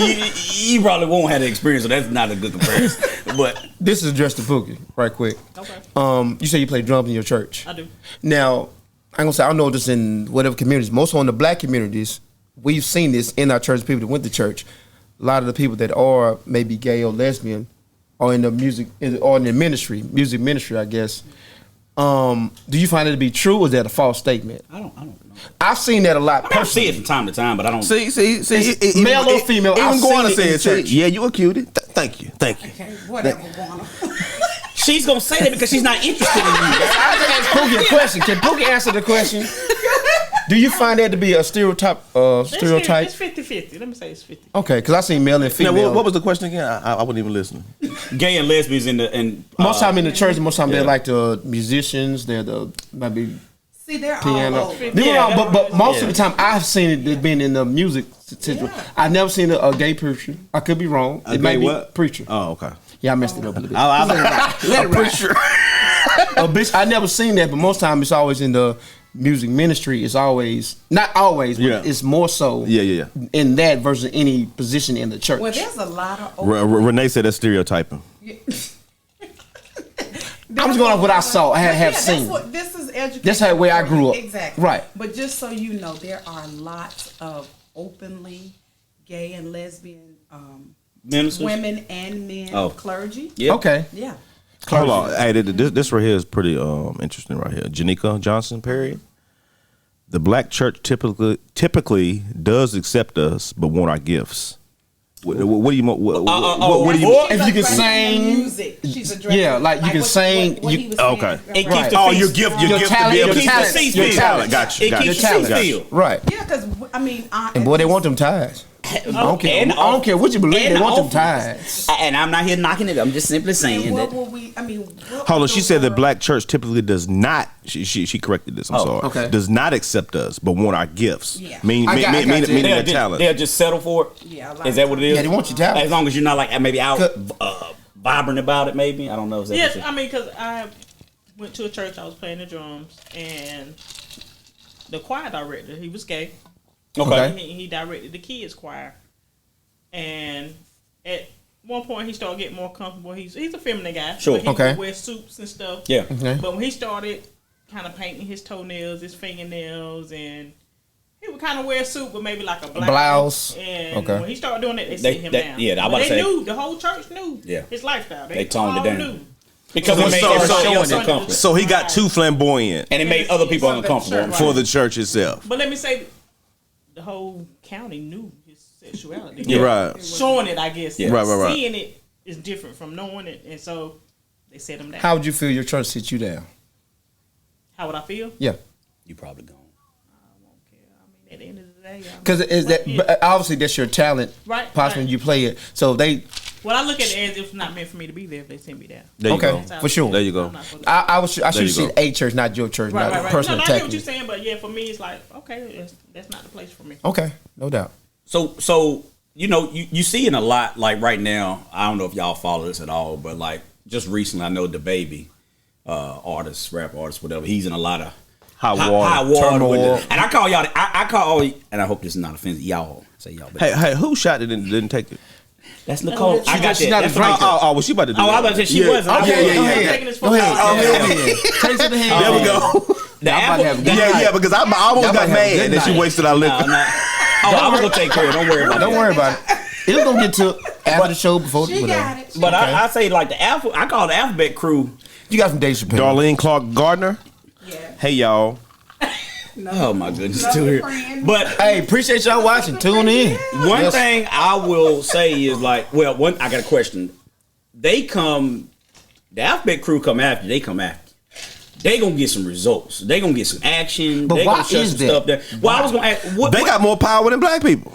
D: You probably won't have the experience, so that's not a good comparison. But
B: This is addressed to Pookie, right quick.
E: Okay.
B: You say you play drums in your church.
E: I do.
B: Now, I'm gonna say I know this in whatever communities. Most on the black communities, we've seen this in our church. People that went to church, a lot of the people that are maybe gay or lesbian, are in the music or in the music ministry, I guess. Do you find it to be true, or is that a false statement?
D: I don't know.
B: I've seen that a lot.
D: I see it from time to time, but I don't
C: See,
B: male or female,
C: Even
B: I've
C: Guana
B: seen it in
C: said,
B: church.
C: yeah, you a cutie. Thank you.
F: Okay, whatever, Guana.
D: She's gonna say that because she's not interested in you.
B: I just asked Pookie a question. Can Pookie answer the question? Do you find that to be a stereotype? Stereotype?
E: It's 50-50. Let me say it's 50.
B: Okay, because I seen male and
C: Now,
B: female.
C: what was the question again? I wasn't even listening.
D: Gay and lesbians and
B: Most time in the church, most time
D: yeah.
B: they're like the musicians. They're the maybe
F: See, they're
B: piano.
F: all over.
B: But most of the time I've seen it being in the music situation. I've never seen a gay preacher. I could be wrong.
C: A
B: It might
C: gay
B: be
C: what?
B: preacher.
C: Oh, okay.
B: Yeah, I messed it up a little bit.
C: Let it preacher.
B: A bitch, I never seen that, but most time it's always in the music ministry. It's always not always, but
C: Yeah.
B: it's more so.
C: Yeah.
B: In that versus any position in the church.
F: Well, there's a lot of
C: Renee said that's stereotyping.
B: I'm just going off what I saw. I have
F: That's
B: seen.
F: what this is education.
B: That's how way I grew up.
F: Exactly.
B: Right.
F: But just so you know, there are lots of openly gay and lesbian
D: ministers.
F: women and men clergy.
D: Yeah.
B: Okay.
F: Yeah.
C: Hold on. Hey, this right here is pretty interesting right here. Janika Johnson Perry. The black church typically does accept us, but want our gifts. What do you? What do you?
B: If you can sing,
F: music, she's addressing,
B: yeah, like you can sing.
F: What he was
C: okay.
F: saying.
D: It keeps
B: Right.
D: the
C: Oh,
D: feast-
C: your gift
B: Your
C: to
B: talent,
C: be able
B: your
C: to
B: talent,
C: sing.
B: your talent.
C: Got you.
D: It
C: Got
D: keeps
C: you.
D: the
B: talent.
D: seat still.
B: Right.
F: Yeah, because I mean,
B: And boy, they want them ties. I don't care.
D: And
B: I don't care what you believe.
D: and
B: They want them
D: offerings.
B: ties.
D: And I'm not here knocking it. I'm just simply saying
F: and what
D: that.
F: will we? I mean, what
C: Hold
F: will
C: on. She
F: the
C: said the
F: world-
C: black church typically does not. She corrected this. I'm sorry.
B: okay.
C: Does not accept us, but want our gifts.
F: Yeah.
C: Meaning
B: I got you.
C: meaning
D: They'll
C: the
D: just,
C: talent.
D: they'll just settle for it.
F: Yeah, a lot
D: Is that
F: of
D: what it
F: times.
D: is?
B: Yeah, they want your talent.
D: As long as you're not like maybe out
B: Cut.
D: vibrant about it. Maybe I don't know. Is that
E: Yes,
D: what
E: I mean, because I went to a church, I was playing the drums, and the choir director, he was gay.
D: Okay.
E: He directed the kids choir, and at one point he started getting more comfortable. He's a feminine guy.
D: Sure.
E: But he
B: Okay.
E: would wear suits and stuff.
D: Yeah.
B: Okay.
E: But when he started kind of painting his toenails, his fingernails, and he would kind of wear a suit with maybe like a
B: blouse.
E: And
B: Okay.
E: when he started doing that, they sit him down.
D: yeah, I
E: But
D: was
E: they
D: about to say-
E: knew, the whole church knew
D: Yeah.
E: his lifestyle.
D: They toned it
E: all
D: down.
E: knew.
D: Because
C: So-
D: it made
C: so-
D: everybody
C: so-
D: else
C: so-
D: uncomfortable.
C: So he got too flamboyant
D: And it made other people
E: For the
D: uncomfortable.
E: church.
C: for the church itself.
E: But let me say, the whole county knew his sexuality.
D: Yeah.
C: Right.
E: Showing it, I guess.
D: Yeah.
C: Right.
E: Seeing it is different from knowing it, and so they set him down.
B: How would you feel your church sit you down?
E: How would I feel?
B: Yeah.
D: You probably gone.
E: I won't care. I mean, at the end of the day,
B: Because is that
E: Yeah.
B: obviously that's your talent,
E: Right,
B: possibly
E: right.
B: you play it. So they,
E: well, I look at it as if it's not meant for me to be there if they send me down.
C: There you
B: okay,
C: go.
E: That's how
B: for
E: I
B: sure.
E: look at
C: There
E: it.
C: you go.
E: I'm not supposed to-
B: I should
C: you
B: see
C: go.
B: a church, not your church,
E: Right,
B: not
E: right, right.
B: personal
E: No, I get
B: attack.
E: what you're saying, but yeah, for me, it's like, okay, that's not the place for me.
B: Okay, no doubt.
D: So you know, you seeing a lot like right now. I don't know if y'all follow this at all, but like just recently, I know the baby artist, rap artist, whatever. He's in a lot of
C: Hot
D: high
C: water.
D: water
B: Turmoil.
D: with the- and I call y'all. I call, and I hope this is not offensive. Y'all say y'all. But
C: Hey, who shot it and didn't take it?
D: that's Nicole. I got
B: she's
D: that.
B: not
D: That's
B: a
D: what
B: drinker.
C: Oh, was she about to do
D: I was
C: that?
D: about to say she
C: Yeah.
D: wasn't. I
B: Okay,
D: was-
B: go
E: I'm
B: ahead.
E: taking this
B: Go
E: for
B: ahead.
E: now.
B: Take it to the hand.
C: There we go.
D: The
B: I'm about to have a good
C: Yeah,
B: night.
C: yeah, because I almost
B: Y'all
C: got
B: might have a
C: mad
B: good
C: that she
B: night.
C: wasted our liquor.
D: No. Oh, I was gonna take care of it. Don't worry about
B: Don't
D: it.
B: worry about it. It's gonna get to after the show before
F: She
B: whatever.
F: got it.
D: But
B: Okay.
D: I say like the alpha. I call the alphabet crew.
B: You got some Dave Chappelle.
C: Darlene Clark Gardner.
F: Yeah.
C: Hey, y'all.
D: Oh my goodness,
F: Another
D: still here.
F: friend.
D: But
B: Hey, appreciate y'all watching. Tune in.
D: one
B: Yes.
D: thing I will say is like, well, I got a question. They come, the alphabet crew come after. They come after. They gonna get some results. They gonna get some action.
B: But
D: they
B: why
D: gonna shut
B: is
D: some
B: that?
D: stuff down. Well, I was gonna ask.
C: They got more power than black people.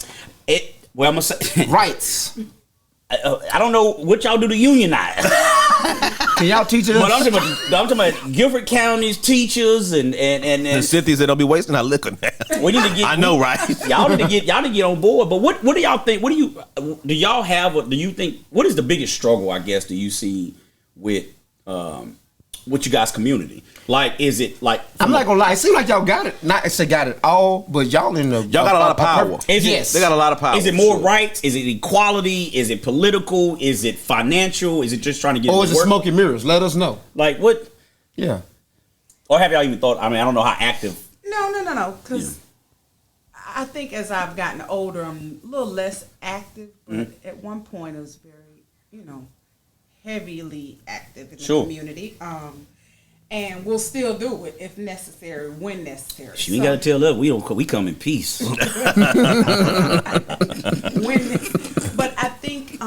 D: it. Well, I'm gonna say.
B: Rights.
D: I don't know what y'all do to unionize.
B: Can y'all teach us?
D: But I'm talking about Guilford County's teachers and
C: Cynthia said, "Don't be wasting our liquor now."
D: We need to get.
C: I know, right?
D: Y'all need to get on board. But what do y'all think? Do y'all have? Do you think? What is the biggest struggle? I guess do you see with you guys' community? Like, is it like?
B: I'm not gonna lie. It seems like y'all got it. Not say got it all, but y'all got
C: a lot of power.
D: Yes,
C: they got a lot of power.
D: Is it more rights? Is it equality? Is it political? Is it financial? Is it just trying to get?
B: Or is it smoke and mirrors? Let us know.
D: Like what?
B: Yeah.
D: Or have y'all even thought? I mean, I don't know how active.
F: No. Because I think as I've gotten older, I'm a little less active. But at one point, it was very, heavily active in the community. And we'll still do it if necessary, when necessary.
D: You ain't got to tell us. We come in peace.
F: But I think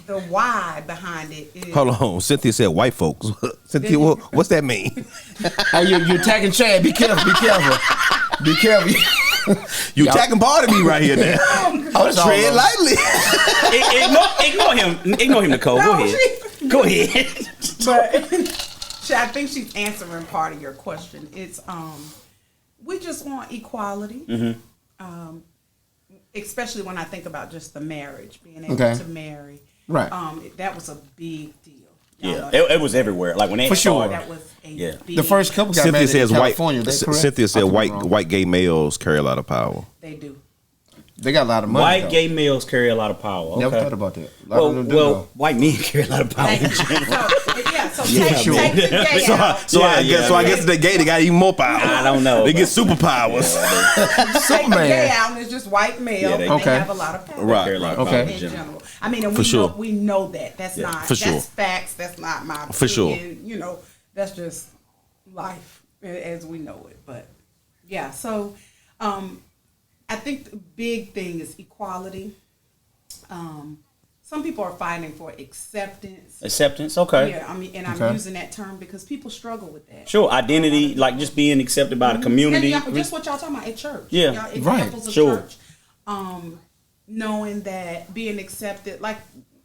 F: the why behind it is.
C: Hold on, Cynthia said white folks. Cynthia, what's that mean?
B: Hey, you're attacking Chad. Be careful. Be careful.
C: You attacking part of me right here now. Tread lightly.
D: Ignore him, Nicole. Go ahead.
F: But I think she's answering part of your question. It's we just want equality. Especially when I think about just the marriage, being able to marry.
B: Right.
F: That was a big deal.
D: Yeah, it was everywhere. Like when they started,
F: that was a big
B: the first couple got married in California.
C: Cynthia said white gay males carry a lot of power.
F: They do.
B: They got a lot of money.
D: White gay males carry a lot of power. Okay.
B: Never thought about that.
D: Well, white men carry a lot of power in general.
F: Take the gay out.
C: So I guess the gay they got even more power.
D: I don't know.
C: They get superpowers.
F: Take the gay out, and it's just white male. They have a lot of power.
C: Right.
F: In general. I mean, and we know that. That's not. That's facts. That's not my opinion.
C: For sure.
F: That's just life as we know it. But yeah, so I think the big thing is equality. Some people are fighting for acceptance.
D: Acceptance, okay.
F: Yeah, I mean, and I'm using that term because people struggle with that.
D: Sure, identity, like just being accepted by the community.
F: And just what y'all talking about at church.
D: Yeah,
F: examples of church. Knowing that being accepted, like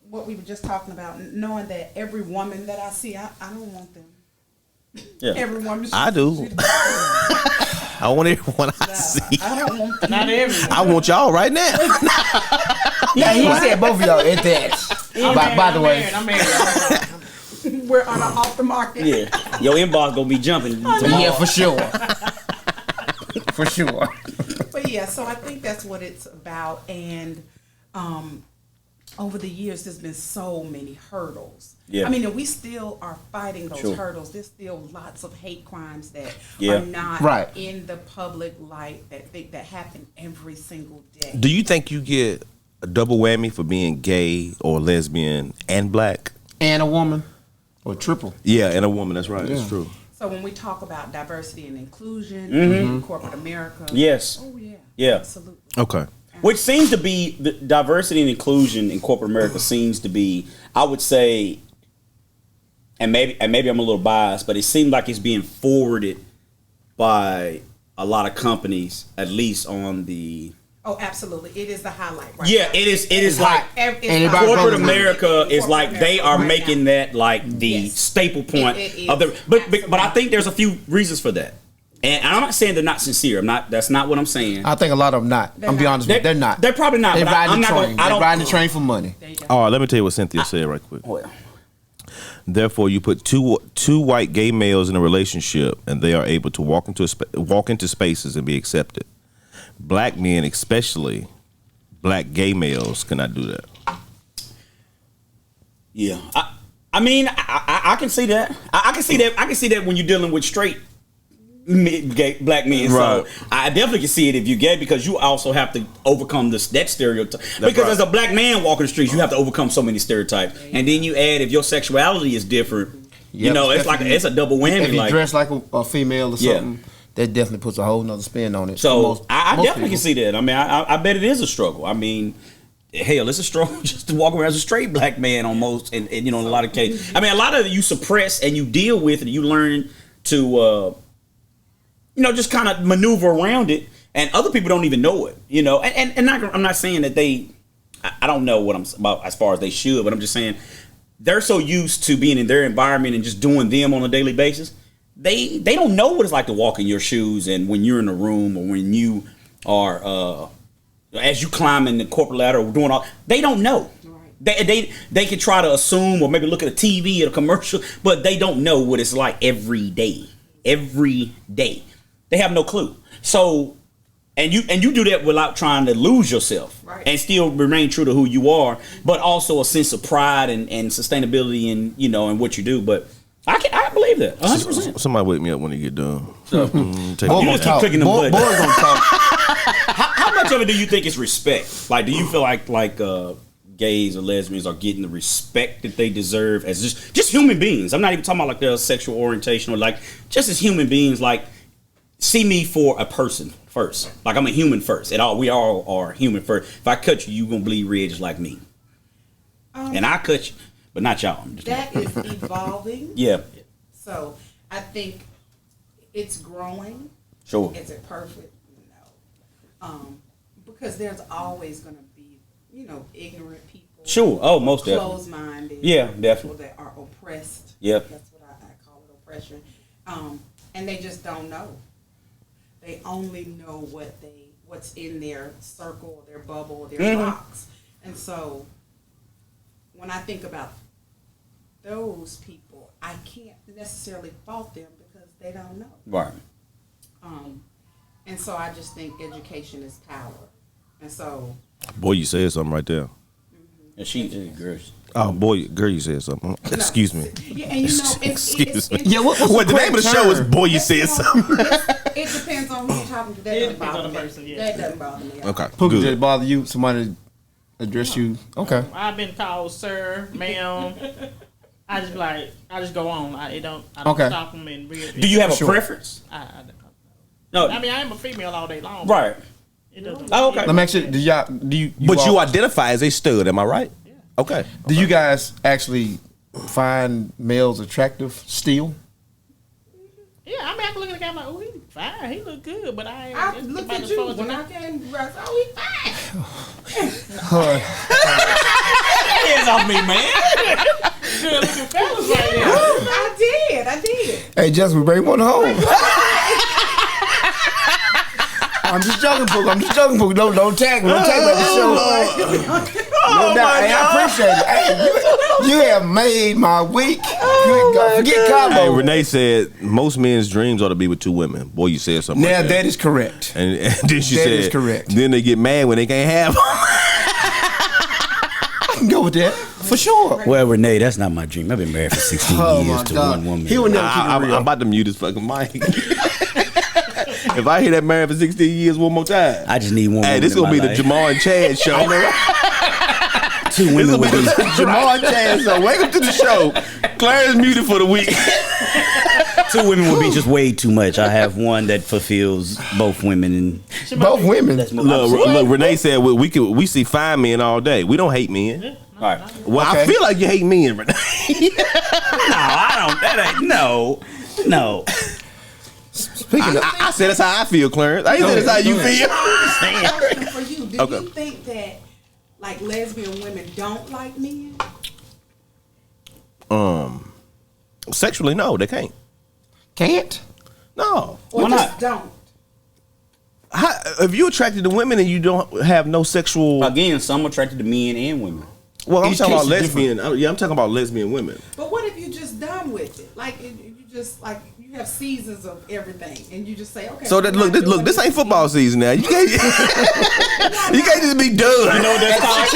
F: what we were just talking about, knowing that every woman that I see, I don't want them.
D: Yeah.
F: Every woman.
C: I do. I want everyone I see.
F: I don't want them.
E: Not everyone.
C: I want y'all right now.
B: Yeah, he said both of y'all at that. By the way,
E: I'm married.
F: We're on off the market.
D: Yeah, your inbox gonna be jumping tomorrow.
B: Yeah, for sure. For sure.
F: But yeah, so I think that's what it's about. And over the years, there's been so many hurdles.
D: Yeah.
F: I mean, and we still are fighting those hurdles. There's still lots of hate crimes that are not in the public light that happen every single day.
C: Do you think you get a double whammy for being gay or lesbian and black?
B: And a woman? Or triple?
C: Yeah, and a woman. That's right. That's true.
F: So when we talk about diversity and inclusion in corporate America.
D: Yes.
F: Oh, yeah.
D: Yeah.
F: Absolutely.
C: Okay.
D: Which seems to be, the diversity and inclusion in corporate America seems to be, I would say, and maybe I'm a little biased, but it seems like it's being forwarded by a lot of companies, at least on the.
F: Oh, absolutely! It is the highlight. Right
D: Yeah,
F: now.
D: it is. It is like corporate America is like they are making that like the staple point of the. But I think there's a few reasons for that. And I'm not saying they're not sincere. That's not what I'm saying.
B: I think a lot of them not. I'm be honest with you, they're not.
D: They're probably not.
B: They're
D: riding
B: the train. They're riding the train for money.
C: All right, let me tell you what Cynthia said right quick.
D: Well.
C: Therefore, you put two white gay males in a relationship, and they are able to walk into spaces and be accepted. Black men, especially black gay males, cannot do that.
D: Yeah, I mean, I can see that. I can see that. I can see that when you're dealing with straight gay black men.
C: Right.
D: So I definitely can see it if you're gay, because you also have to overcome that stereotype. Because as a black man walking the streets, you have to overcome so many stereotypes, and then you add if your sexuality is different. You know, it's like it's a double whammy.
B: If you
D: like,
B: dress like a female or something, that definitely puts a whole nother spin on it.
D: So I definitely can see that. I mean, I bet it is a struggle. I mean, hell, it's a struggle just to walk around as a straight black man almost, and in a lot of cases. I mean, a lot of it you suppress and you deal with it. You learn to. Just kind of maneuver around it, and other people don't even know it, and I'm not saying that they, I don't know what I'm about as far as they should, but I'm just saying they're so used to being in their environment and just doing them on a daily basis. They don't know what it's like to walk in your shoes, and when you're in a room or when you are as you climb in the corporate ladder or doing all, they don't know. Right. They can try to assume or maybe look at a TV or a commercial, but they don't know what it's like every day. Every day, they have no clue. So, and you do that without trying to lose yourself, right, and still remain true to who you are, but also a sense of pride and sustainability in in what you do. But I believe that 100%.
C: Somebody wake me up when you get done.
D: So, you just keep clicking the button.
B: Boys gonna talk.
D: How much of it do you think is respect? Like, do you feel like gays or lesbians are getting the respect that they deserve as just human beings? I'm not even talking about like their sexual orientation or like just as human beings. Like, see me for a person first. Like, I'm a human first. We all are human first. If I cut you gonna bleed red just like me. And I cut you, but not y'all.
F: That is evolving.
D: Yeah.
F: So I think it's growing.
D: Sure.
F: Is it perfect? No. Because there's always going to be, ignorant people.
D: Sure. Oh, most definitely.
F: Closed-minded.
D: Yeah, definitely.
F: People that are oppressed.
D: Yep.
F: That's what I call it, oppression. And they just don't know. They only know what's in their circle, their bubble, their box. And so when I think about those people, I can't necessarily fault them because they don't know.
D: Right.
F: And so I just think education is power. And so,
C: boy, you said something right there.
D: And she girls.
C: Oh boy, girl, you said something. Excuse me.
F: Yeah, and
C: Excuse me.
B: Yeah, what's
C: the name of the show is Boy, You Said Something.
F: It depends on who you're talking to. That doesn't bother me. That doesn't bother me.
C: Okay.
B: Who
C: Good.
B: did it bother you? Somebody address you? Okay.
E: I've been called sir, ma'am. I just go on. I don't
B: Okay.
E: stop them and read.
D: Do you have a preference?
E: I
D: No.
E: mean, I am a female all day long.
D: Right.
E: It doesn't.
D: Oh, okay.
B: Let me ask you, do you
C: But you
B: all,
C: identify as a stud, am I right?
E: Yeah.
C: Okay.
B: do you guys actually find males attractive still?
E: Yeah, I mean, I can look at the guy like, oh, he fine, he look good, but I ain't.
F: I looked at you when I came. Oh, he fine.
D: Hands off me, man.
E: Good looking fellas right there.
F: I did.
B: Hey, Jess, we bring one home. I'm just joking, Pooh. Don't tag me. Don't tag me at the show. No doubt. Hey, I appreciate it. Hey, you have made my week. Forget combo.
C: Hey, Renee said most men's dreams ought to be with two women. Boy, you said something.
B: Now
C: like
B: that is correct.
C: And then she said,
B: is correct.
C: Then they get mad when they can't have them.
B: I can go with that for sure.
D: Well, Renee, that's not my dream. I've been married for 16 years to one woman.
B: He would never keep it real.
C: I'm about to mute his fucking mic. If I hear that married for 16 years one more time,
D: I just need one.
C: Hey, this is gonna be the JaMar and Chad show.
D: Two women.
C: This will be the JaMar and Chad show. Welcome to the show. Clarence muted for the week.
D: Two women would be just way too much. I have one that fulfills both women and
B: both women.
C: Look, Renee said we see fine men all day. We don't hate men.
E: Yeah,
D: all right.
C: Well,
B: Okay.
C: I feel like you hate men, Renee.
D: No, I don't. That ain't no.
B: Speaking of,
C: I said that's how I feel, Clarence. I said that's how you feel.
F: Question for you. Do
C: Okay.
F: you think that like lesbian women don't like men?
C: Sexually, no, they can't.
B: can't?
C: No.
F: Or
D: Why
F: just
D: not?
F: don't?
C: If you're attracted to women and you don't have no sexual,
D: Again, some attracted to men and women.
C: well, I'm
B: Each
C: talking about
B: case is
C: lesbian. I'm talking about lesbian women.
F: But what if you just done with it? Like if you just like you have seasons of everything, and you just say, okay.
C: So that this ain't football season now. You can't just be done.
D: You know what that's called?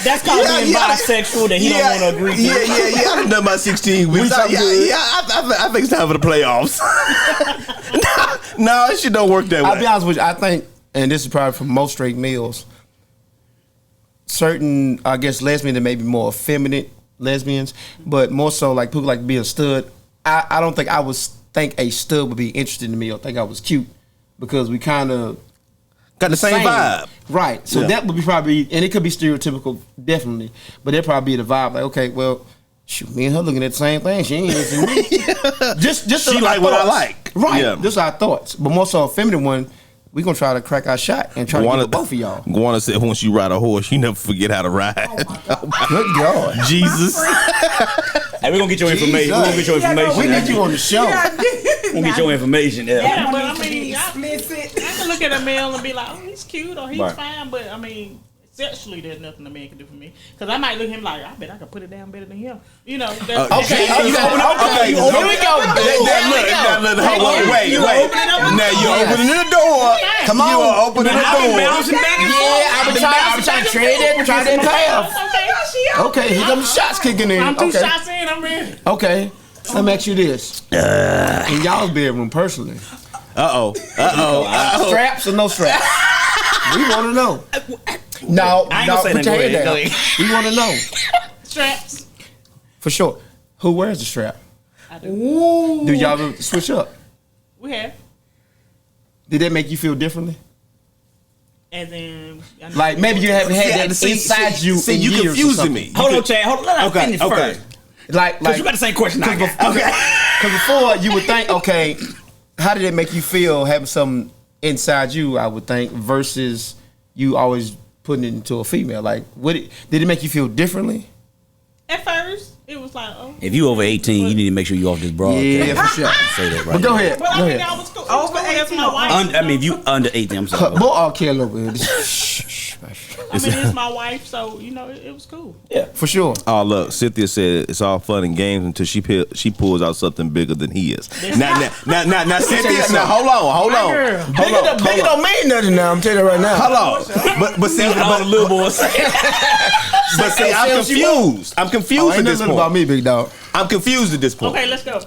D: That's called being bisexual that he don't want to agree to.
C: Yeah. I done done my 16 weeks. I think it's time for the playoffs. No, it shit don't work that way.
B: I'll be honest with you. I think, and this is probably for most straight males, certain, I guess, lesbians that may be more effeminate lesbians, but more so like people like to be a stud. I don't think I would think a stud would be interested in me or think I was cute because we kind of
C: got the same vibe.
B: Right. So that would be probably, and it could be stereotypical, definitely, but it'd probably be the vibe like, okay, well, shoot, me and her looking at the same thing. She ain't interested in me. Just
C: She like what I like.
B: Right.
C: Yeah.
B: Just our thoughts. But more so a feminine one, we gonna try to crack our shot and try to get both of y'all.
C: Guana said once you ride a horse, you never forget how to ride.
B: Oh my Good God.
C: Jesus.
D: Hey, we're gonna get your information. We're gonna get your information.
B: We need you on the show.
D: We're gonna get your information.
E: Yeah, but I mean, I can look at a male and be like, oh, he's cute or he's fine, but I mean, sexually, there's nothing a man can do for me. Because I might look at him like, I bet I could put it down better than him. You know.
C: Okay. Here we go. Wait. Now you're opening the door.
B: Come on.
C: You are opening the door.
B: Yeah, I was trying to trade it, try that path. Okay, here come the shots kicking in.
E: I'm 2 shots in, I'm ready.
B: Okay, let me ask you this. In y'all's bedroom, personally. Straps or no straps? We want to know. No,
D: I ain't gonna say
B: put your
D: that.
B: head down. We want to know.
E: Straps.
B: For sure. Who wears the strap?
E: I do.
B: Ooh. Do y'all ever switch up?
E: We have.
B: Did that make you feel differently?
E: And then,
B: like maybe you haven't had that inside you.
C: See,
B: in
C: you
B: years
C: confusing me.
D: Hold on, Chad. Hold on. Let us finish first.
B: Like
D: you got the same question I got.
B: Because before you would think, okay, how did it make you feel having something inside you? I would think versus you always putting it into a female. Like, did it make you feel differently?
E: At first, it was like, oh.
D: If you over 18, you need to make sure you off this broadcast.
B: Yeah, for sure.
D: Say that right.
B: But go ahead.
E: Well, I mean, I was cool. That's my wife.
D: I mean, if you under 18, I'm sorry.
B: Boy, I'll kill over here.
E: I mean, it's my wife, so you know, it was cool.
D: Yeah,
B: for sure.
C: Oh, look, Cynthia said it's all fun and games until she pulls out something bigger than he is. Now, Cynthia. Now, hold on.
B: Bigger don't mean nothing now. I'm telling you right now.
C: Hold on, but see,
D: all the little boys.
C: But see, I'm confused. I'm confused at this point.
B: About me, big dog.
C: I'm confused at this point.
E: Okay, let's go.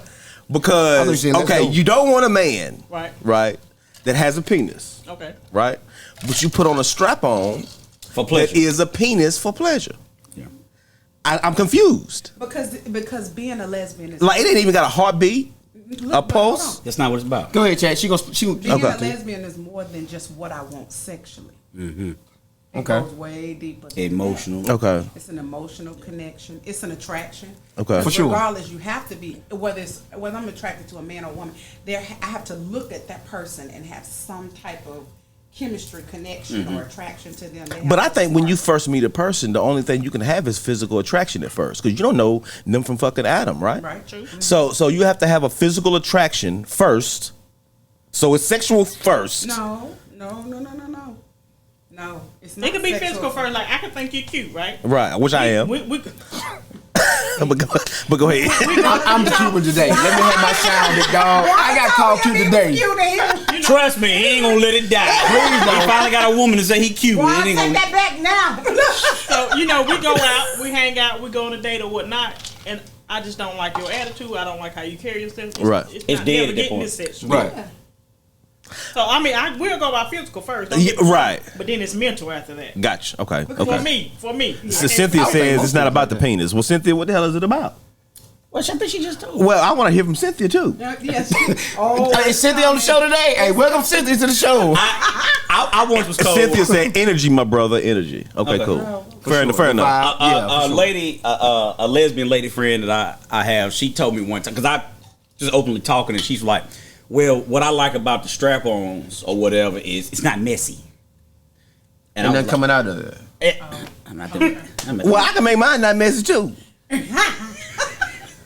C: Because you don't want a man, right, that has a penis, right, but you put on a strap on
D: for pleasure.
C: That is a penis for pleasure. Yeah, I'm confused
F: because being a lesbian is
C: like it ain't even got a heartbeat, a pulse.
D: That's not what it's about.
B: Go ahead, Chad. Being
F: a lesbian is more than just what I want sexually.
D: Mm-hmm.
F: It goes way deeper.
D: Emotional.
C: Okay.
F: It's an emotional connection. It's an attraction.
C: Okay.
B: For sure.
F: Regardless, you have to be whether I'm attracted to a man or woman. I have to look at that person and have some type of chemistry connection or attraction to them.
C: But I think when you first meet a person, the only thing you can have is physical attraction at first, because you don't know them from fucking Adam, right?
F: Right. True.
C: So you have to have a physical attraction first. So it's sexual first.
F: No, it's not.
E: It could be physical first. Like I can think you're cute, right?
C: Right, which I am.
E: We
C: but go ahead.
B: I'm the cute one today. Let me have my sound, big dog. I got called cute today.
D: Trust me, he ain't gonna let it die.
B: Please don't.
D: He finally got a woman to say he cute.
F: Well, I take that back now.
E: So you know, we go out, we hang out, we go on a date or whatnot, and I just don't like your attitude. I don't like how you carry yourself. It's
D: dead at that point.
B: Right.
E: Yeah. So I mean, we'll go by physical first,
C: right?
E: But then it's mental after that.
C: Gotcha. Okay.
E: For me.
C: So Cynthia says it's not about the penis. Well, Cynthia, what the hell is it about?
D: Well, I think she just told me.
C: Well, I want to hear from Cynthia too.
F: Yes.
B: Is Cynthia on the show today? Hey, welcome Cynthia to the show.
D: I once was told.
C: Cynthia said, "Energy, my brother, energy." Okay, cool. Fair enough.
D: A lesbian lady friend that I have, she told me one time because I just openly talking, and she's like, "Well, what I like about the strap-ons or whatever is it's not messy."
B: And then coming out of it.
D: I'm not doing that.
C: Well, I can make mine not messy too.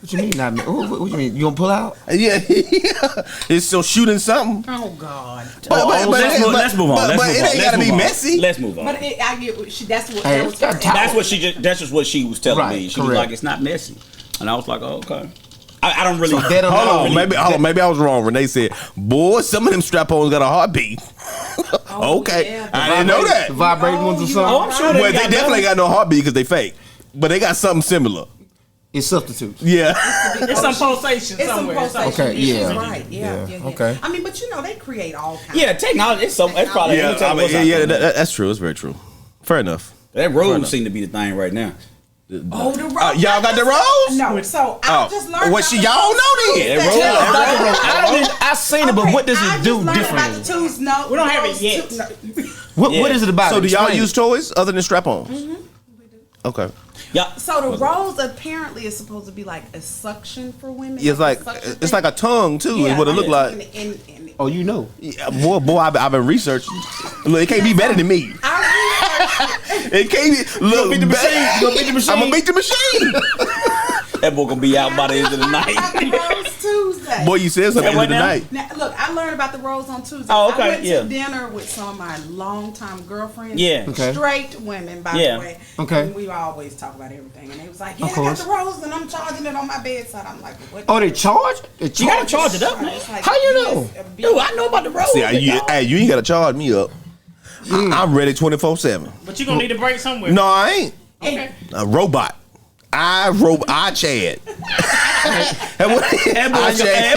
B: What you mean not messy? What you mean? You gonna pull out?
C: Yeah. It's still shooting something.
F: Oh God.
D: Let's move on.
C: But it ain't gotta be messy.
D: Let's move on.
F: But I get that's what
D: that's just what she was telling me. She was like, it's not messy, and I was like, oh, okay. I don't really.
C: Hold on. Maybe I was wrong. Renee said, "Boy, some of them strap-ons got a heartbeat." Okay,
F: yeah.
C: I didn't know that.
B: The vibrating ones or something.
D: I'm sure
C: Well, they definitely got no heartbeat because they fake, but they got something similar.
B: It's substitutes.
C: Yeah.
E: It's some pulsation
F: It's
E: somewhere.
F: some pulsation.
B: Okay, yeah.
F: Right. Yeah.
B: Okay.
F: I mean, but you know, they create all kinds.
D: Yeah, technology. It's probably.
C: That's true. It's very true. Fair enough.
D: That rose seem to be the thing right now.
F: Oh, the rose.
C: Y'all got the rose?
F: No, so I just learned.
C: Well, y'all know then.
B: I seen it, but what does it do differently?
E: We don't have it yet.
B: What is it about?
C: So do y'all use toys other than strap-ons? Okay.
D: Yeah.
F: So the rose apparently is supposed to be like a suction for women.
C: It's like a tongue too. Is what it look like.
F: And
B: Oh, you know.
C: Yeah, boy, I've been researching. Look, it can't be better than me. It can't be. Look, beat the machine. You gonna beat the machine? I'm gonna beat the machine.
D: That boy gonna be out by the end of the night.
F: Rose Tuesday.
C: Boy, you said something at the end of the night.
F: Now, look, I learned about the rose on Tuesday.
D: Oh, okay,
F: I went to dinner with some of my longtime girlfriends.
D: Yeah.
B: Okay.
F: Straight women, by the way.
B: Okay.
F: And we always talk about everything. And they was like, yeah, I got the rose and I'm charging it on my bedside. I'm like, what?
B: Oh, they charge?
D: You gotta charge it up, man.
F: Like,
B: how you know?
D: Dude, I know about the rose.
C: See, you ain't gotta charge me up. I'm ready 24/7.
E: But you gonna need a break somewhere.
C: No, I ain't.
E: Okay.
C: A robot. I Chad.
D: That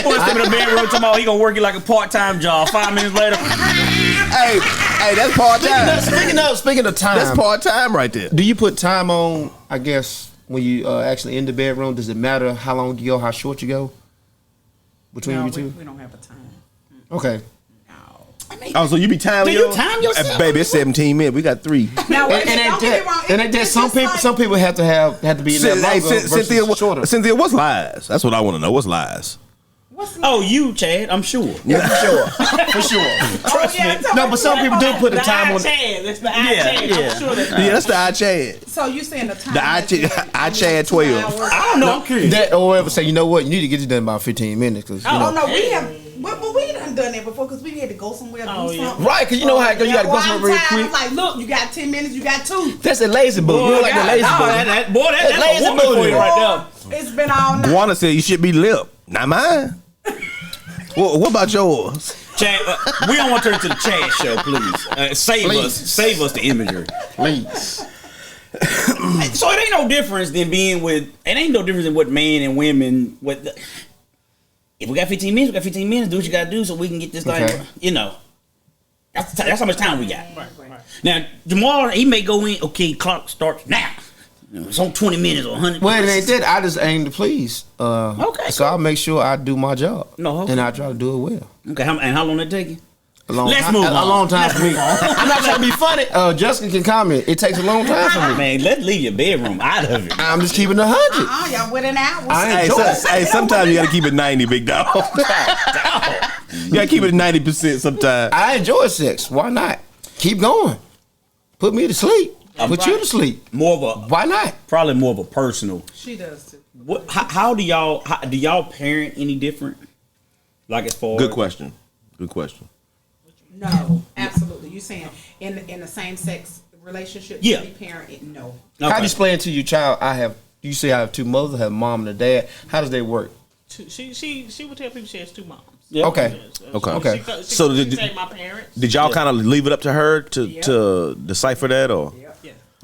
D: boy stepping in the bedroom tomorrow. He gonna work it like a part-time job. 5 minutes later.
C: hey, that's part time.
B: Speaking of time,
C: That's part time right there.
B: do you put time on, I guess, when you actually in the bedroom? Does it matter how long you go, how short you go between
F: No,
B: you two?
F: we don't have a time.
B: Okay.
C: Oh, so you be timing?
D: Do you time yourself?
C: Baby, it's 17 minutes. We got 3.
F: Now,
B: And ain't that some people have to be in that longer versus shorter.
C: Cynthia, what's lies? That's what I want to know. What's lies?
D: Oh, you, Chad. I'm sure.
B: Yeah, for sure.
D: Trust me.
B: No, but some people do put the time on.
E: Chad. That's the Chad. I'm sure that's
C: Yeah, that's the I Chad.
F: So you saying the time?
C: The I Chad 12.
D: I don't know. I'm curious.
B: That or ever say, you know what, you need to get this done about 15 minutes because
F: Oh no, we have. But we done that before because we had to go somewhere to do something.
B: Right, because you know how you got to go somewhere real quick.
F: I'm like, look, you got 10 minutes, you got 2.
B: That's a lazy book. We don't like the lazy book.
D: That's
B: lazy
D: a woman for you right there.
F: It's been all night.
C: Guana said you should be lip. Not mine. What about yours?
D: Chad, we don't want to turn to the Chad show, please. Save us the imagery.
B: Please.
D: So it ain't no difference than being with. It ain't no difference in what men and women. If we got 15 minutes, we got 15 minutes. Do what you gotta do so we can get this thing.
B: Okay.
D: You know, that's how much time we got. Right. Now JaMar, he may go in. Okay, clock starts now. It's on 20 minutes or 100.
B: Well, it ain't that. I just aim to please.
D: Okay.
B: So I'll make sure I do my job.
D: No, okay.
B: And I try to do it well.
D: Okay, and how long that take you?
B: Let's move on. A long time for me. I'm not trying to be funny. Jessica can comment. It takes a long time for me.
D: Man, let's leave your bedroom out of it.
B: I'm just keeping 100.
F: Y'all with an hour.
C: Hey, sometimes you gotta keep it 90, big dog. You gotta keep it 90% sometimes.
B: I enjoy sex. Why not? Keep going. Put me to sleep. Put you to sleep.
D: Why
B: not?
D: Probably more of a personal.
F: She does too.
D: How do y'all parent any different? Like as far
C: Good question.
F: No, absolutely. You saying in the same sex relationship?
D: Yeah.
F: You parent it? No.
B: Okay. How do you explain to your child? You say I have 2 mothers. I have a mom and a dad. How does they work?
E: She would tell people she has 2 moms.
D: Yeah.
B: Okay.
C: Okay.
E: So did say my parents?
C: Did y'all kind of leave it up to her to decipher that or?
F: Yeah.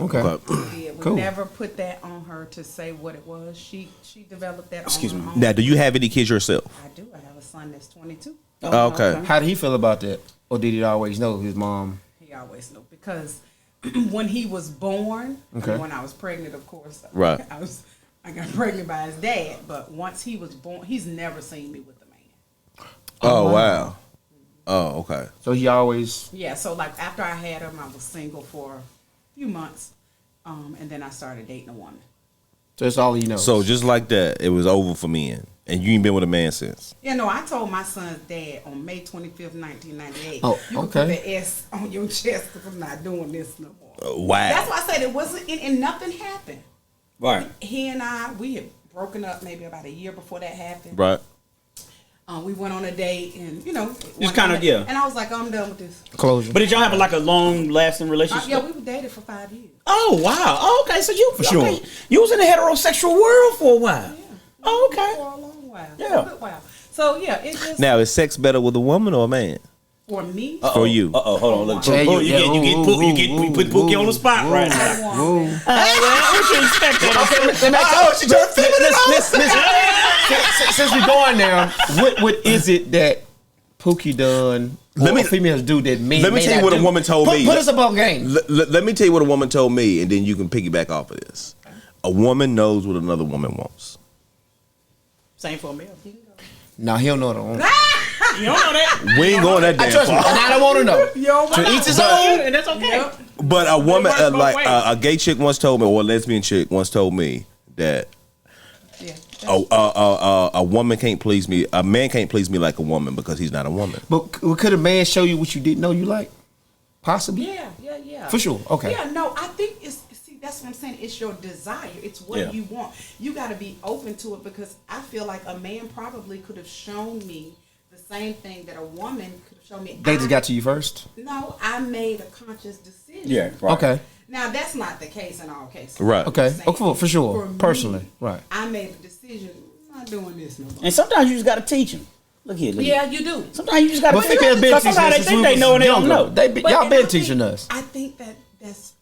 B: Okay.
F: Yeah, we
B: Cool.
F: never put that on her to say what it was. She developed that.
D: Excuse
F: on
D: me.
F: her own.
C: Now, do you have any kids yourself?
F: I do. I have a son that's 22.
C: Oh, okay.
B: How did he feel about that? Or did he always know his mom?
F: He always knew because when he was born,
B: Okay.
F: when I was pregnant, of course,
C: Right.
F: I got pregnant by his dad. But once he was born, he's never seen me with a man.
C: Oh, wow. Oh, okay.
B: So he always.
F: Yeah. So like after I had him, I was single for a few months, and then I started dating a woman.
B: So that's all he knows.
C: So just like that, it was over for men, and you ain't been with a man since.
F: Yeah, no, I told my son's dad on May 25th, 1998.
B: Oh,
F: you can
B: okay.
F: put the S on your chest because I'm not doing this no more.
C: Wow.
F: That's why I said it wasn't, and nothing happened.
D: Right.
F: He and we had broken up maybe about a year before that happened.
C: Right.
F: We went on a date, and
D: Just kind of, yeah.
F: And I was like, I'm done with this.
B: Closure.
D: But did y'all have a long lasting relationship?
F: Yeah, we were dated for 5 years.
D: Oh wow. Oh, okay. So you
B: sure.
D: You was in the heterosexual world for a while.
F: Yeah.
D: Oh, okay.
F: For a long while.
D: Yeah.
F: For a good while. So yeah, it just
C: Now, is sex better with a woman or a man?
F: for me.
C: For you.
D: Hold on. Look,
B: Yeah,
D: you get Pookie on the spot right now. What you expect?
B: Since we're going there, what is it that Pookie done? Females do that men.
C: Let me tell you what a woman told me.
B: Put us up on game.
C: Let me tell you what a woman told me, and then you can piggyback off of this. A woman knows what another woman wants.
E: Same for a male.
B: No, he don't know what
E: You don't know that.
C: We ain't going that damn
B: Trust me.
C: far.
B: Now I want to know.
F: Yo,
B: To each his own.
E: And that's okay.
F: Yep.
C: But a woman,
E: It works both
C: like
E: ways.
C: a gay chick once told me, or a lesbian chick once told me that a woman can't please me. A man can't please me like a woman because he's not a woman.
B: But could a man show you what you didn't know you like? Possibly.
F: Yeah.
B: For sure. Okay.
F: Yeah, no, I think that's what I'm saying. It's your desire. It's what you want. You got to be open to it because I feel like a man probably could have shown me the same thing that a woman could have shown me.
B: They just got to you first?
F: No, I made a conscious decision.
D: Yeah, right.
B: Okay.
F: Now, that's not the case in all cases.
C: Right.
B: Okay. For sure.
F: For me,
B: personally. Right.
F: I made a decision. I'm not doing this no more.
D: And sometimes you just got to teach them. Look here.
F: Yeah, you do.
D: Sometimes you just got to
B: But people have been teaching us
D: they
B: since
D: think
B: we
D: they
B: was
D: know and they don't
B: younger.
D: know.
B: Y'all been
F: I
B: teaching
F: think-
B: us.
F: I think that's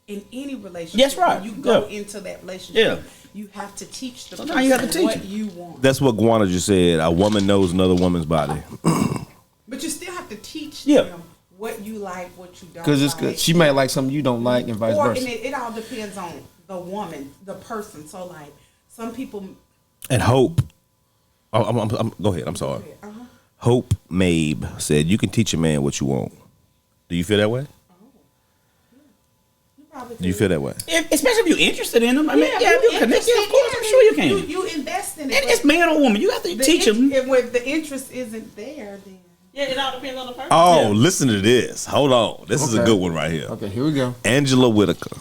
F: in any relationship.
D: That's right.
F: When you go
D: Yeah.
F: into that relationship.
D: Yeah.
F: You have to teach the
D: Sometimes you have to
F: person
D: teach
F: what
D: them.
F: you want.
C: That's what Guana just said. A woman knows another woman's body.
F: But you still have to teach
D: Yeah.
F: them what you like, what you don't
B: Because it's
F: like.
B: good. She might like something you don't like and vice
F: Or, and
B: versa.
F: it all depends on the woman, the person. So, like, some people...
C: And Hope. Go ahead. I'm sorry. Hope Mabe said, you can teach a man what you want. Do you feel that way? Do you feel that way?
D: Especially if you're interested in them. I mean,
F: Yeah,
D: if you're connected, of course, I'm sure you can.
F: You invest in it.
D: And it's man or woman. You have to teach them.
F: And when the interest isn't there, then...
E: Yeah, it all depends on the person.
C: Oh, listen to this. Hold on. This is a
B: Okay.
C: good one right here.
B: Okay, here we go.
C: Angela Whitaker.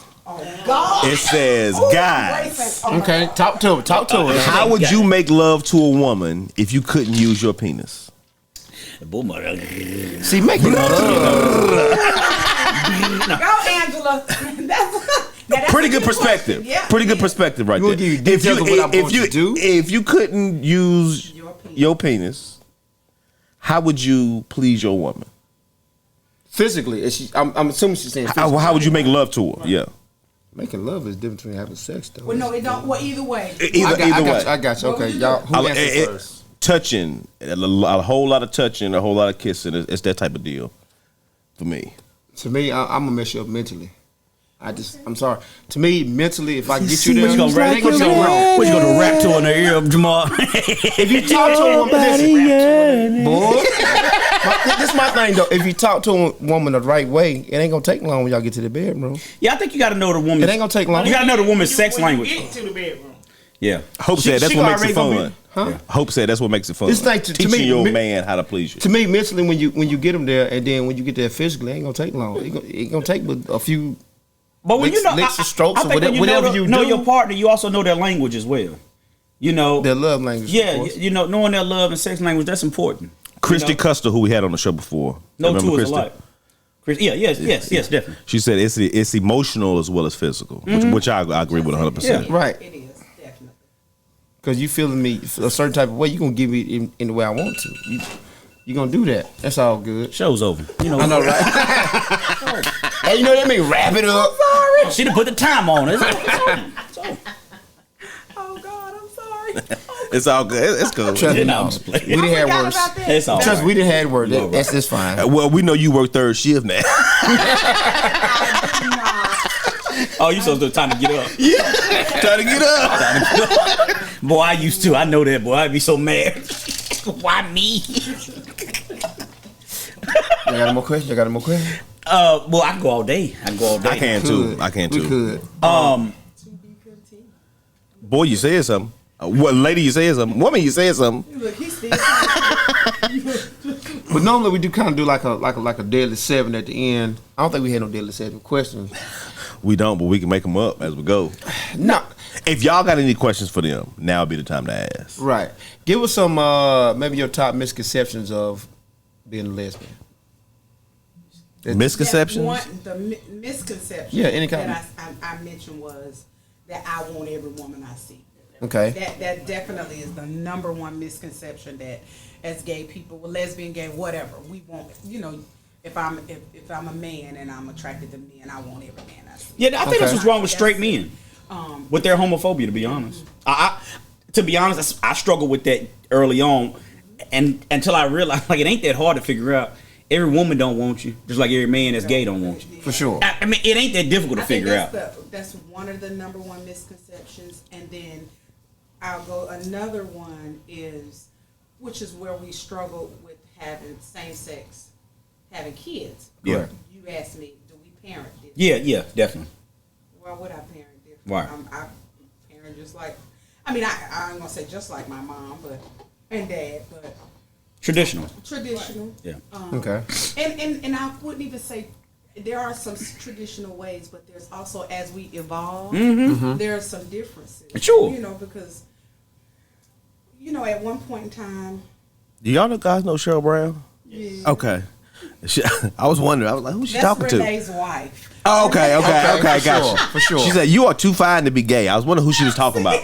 F: God!
C: It says, guys,
B: Okay, talk to it. Talk to it.
C: how would you make love to a woman if you couldn't use your penis?
B: See, make it love.
F: Go, Angela. That's
C: Pretty
F: a
C: good perspective.
F: question. Yeah.
C: Pretty good perspective right
B: You
C: there.
B: wanna give you details of what I'm going to do?
C: If you couldn't use
F: Your penis.
C: how would you please your woman?
B: Physically, is she, I'm assuming she's saying physically.
C: How would you make love to her? Yeah.
B: Making love is different between having sex, though.
F: Well, no, it don't. Well, either way.
C: Either way.
B: I got you.
F: What
B: Okay,
F: would you
B: y'all.
F: do?
B: Who answers first?
C: Touching, a whole lot of touching, a whole lot of kissing. It's that type of deal for me.
B: To me, I'm gonna mess you up mentally. I'm sorry. To me, mentally, if I get
D: See
B: you there,
D: what you gonna rap?
B: it ain't gonna go wrong.
D: What you gonna rap to in the ear of JaMar?
B: If you talk to a woman, listen, boy. This is my thing though. If you talk to a woman the right way, it ain't gonna take long when y'all get to the bedroom.
D: Yeah, I think you got to know the woman.
B: It ain't gonna take long.
D: You got to know the woman's sex
E: When
D: language.
E: You get to the bedroom.
D: Yeah.
C: Hope
B: She-
C: said that's
B: she
C: what makes
B: already
C: it
B: gonna
C: fun.
B: be- huh?
C: Yeah. Hope said that's what makes it fun.
B: It's like to
C: teaching
B: me,
C: your man how to please you.
B: To me, mentally, when you get them there, and then when you get there physically, it ain't gonna take long. It gonna take but a few.
D: But when you know,
B: licks or strokes
D: I
B: or
D: think when
B: whatever
D: know,
B: you
D: know
B: do.
D: your partner, you also know their language as well. You know,
B: Their love language. of
D: yeah,
B: course.
D: you know, knowing their love and sex language, that's important.
C: Christy
D: You know?
C: Custer, who we had on the show before.
D: No
C: Remember
D: two is
C: Christy?
D: alike. Yes, definitely.
C: She said it's emotional as well as physical, which I agree with 100%.
D: Yeah.
B: Right.
F: It is definitely.
B: Because you feeling me a certain type of way, you gonna give me in the way I want to. You gonna do that. That's all good.
D: Show's over. You know,
B: I know, right? Hey, you know what I mean? Wrap it up.
D: She done put the time on it. It's over.
F: Oh God, I'm sorry.
C: It's all good. It's cool.
B: Trust me,
D: You know,
B: no.
D: I'm just playing.
B: We didn't have
F: Forgot
B: worse.
F: about that.
D: It's all
B: Trust
D: right.
B: we didn't have worse. That's just fine.
C: Well, we know you work third shift now.
D: Oh, you supposed to time to get up.
C: Trying to get up.
D: Boy, I used to. I know that, boy. I'd be so mad. Why me?
B: I got any more questions? I got any more questions?
D: Well, I can go all day.
C: I can too. I can
B: We
C: too.
B: could.
C: Boy, you said something. What lady? You said something. Woman, you said something.
F: Look, he's still.
B: But normally we do kind of do like a deadly seven at the end. I don't think we had no deadly seven questions.
C: We don't, but we can make them up as we go.
B: No.
C: If y'all got any questions for them, now would be the time to ask.
B: Right. Give us some maybe your top misconceptions of being a lesbian.
C: Misconceptions?
F: The misconception.
B: Yeah, any kind
F: that I mentioned was that I want every woman I see.
B: Okay.
F: That definitely is the number one misconception that as gay people, lesbian, gay, whatever, we want. You know, if I'm a man and I'm attracted to men, I want every man I see.
D: Yeah, I think that's what's wrong with straight men.
F: Um,
D: With their homophobia, to be honest. To be honest, I struggled with that early on, and until I realized like it ain't that hard to figure out. Every woman don't want you, just like every man that's gay don't want you.
B: For sure.
D: I mean, it ain't that difficult to
F: I think
D: figure out.
F: that's one of the number one misconceptions, and then I'll go. Another one is, which is where we struggle with having same sex, having kids.
D: Yeah.
F: You asked me, do we parent different?
D: Yeah, definitely.
F: Why would I parent different?
D: Why?
F: I parent just like I mean, I ain't gonna say just like my mom, and dad, but
D: traditional.
F: Yeah.
B: Okay.
F: And I wouldn't even say there are some traditional ways, but there's also, as we evolve, there are some differences.
D: Sure.
F: Because at one point in time.
C: Do y'all guys know Cheryl Brown?
F: Yeah.
C: Okay. I was wondering. I was like, who's she talking to?
F: That's Renee's wife.
C: Oh, okay, gotcha.
B: For sure.
C: She said, you are too fine to be gay. I was wondering who she was talking about.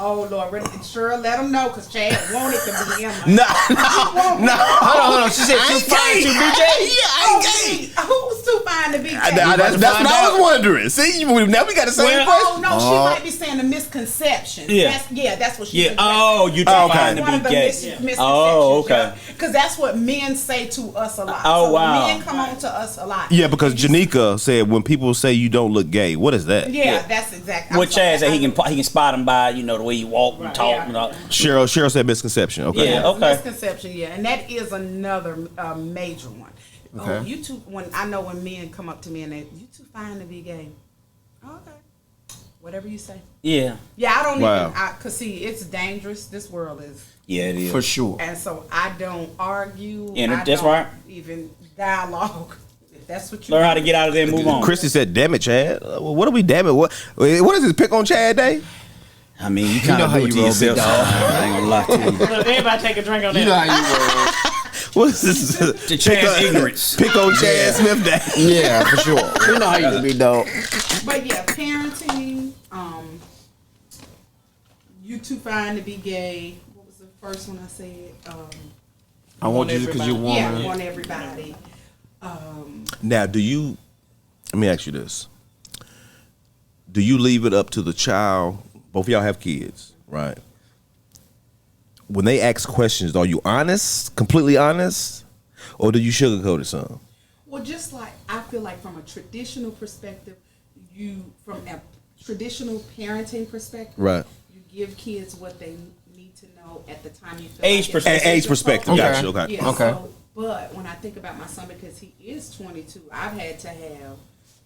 F: Oh, Lord. Sure, let him know, because Chad wanted to be him.
C: No.
B: Hold on. She said too fine to be gay.
C: Yeah, I ain't gay.
F: Who's too fine to be gay?
C: That's what I was wondering. See, now we got the same question.
F: Oh, no, she might be saying a misconception.
D: Yeah.
F: That's what she
D: Yeah. Oh, you too fine to be gay.
F: Oh, okay. Because that's what men say to us a lot.
D: Oh, wow.
F: Men come on to us a lot.
C: Yeah, because Janika said when people say you don't look gay, what is that?
F: Yeah, that's exactly.
D: What Chad said, he can spot him by the way you walk and talk and all.
C: Cheryl said misconception. Okay.
D: Yeah, okay.
F: Misconception, yeah, and that is another major one.
B: Okay.
F: Oh, you too. When men come up to me and you too fine to be gay. Okay, whatever you say.
D: Yeah.
F: Yeah, I don't
C: Wow.
F: even. Cause see, it's dangerous. This world is.
D: Yeah, it is
B: For sure.
F: And so I don't argue.
D: Yeah,
F: I
D: that's
F: don't
D: right.
F: Even dialogue. If that's what you
D: learn how to get out of there and move on.
C: Christy said, "Damn it, Chad. What are we? Damn it. What is this? Pick on Chad Day?
D: I mean, you kind of do it to yourself. I ain't gonna lie to you.
E: Look, everybody take a drink on that.
B: You know how you
C: What is this?
D: The Chad's ignorance.
C: Pick on Chad Smith Day.
B: Yeah, for sure. You know how you be, dog.
F: But yeah, parenting. You too fine to be gay. What was the first one I said?
B: I want you because you're a woman.
F: Yeah, want everybody.
C: Now, let me ask you this. Do you leave it up to the child? Both of y'all have kids, right? When they ask questions, are you honest, completely honest? Or do you sugarcoat it some?
F: Well, just like I feel like from a traditional perspective, from a traditional parenting perspective,
C: Right.
F: you give kids what they need to know at the time you feel
D: Age perspective.
C: Age perspective.
B: Okay.
C: Gotcha. Okay.
F: Yeah,
B: Okay.
F: So, but when I think about my son, because he is 22, I've had to have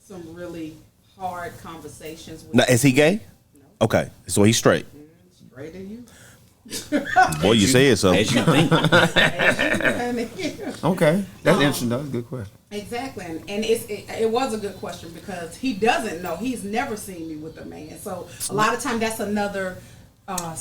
F: some really hard conversations with
C: Now, is he gay?
F: No.
C: Okay. So he's straight.
F: Straight to you.
C: Boy, you said so.
D: As you think.
B: Okay. That's interesting, though. That's a good question.
F: Exactly, and it was a good question because he doesn't know. He's never seen me with a man, so a lot of time that's another.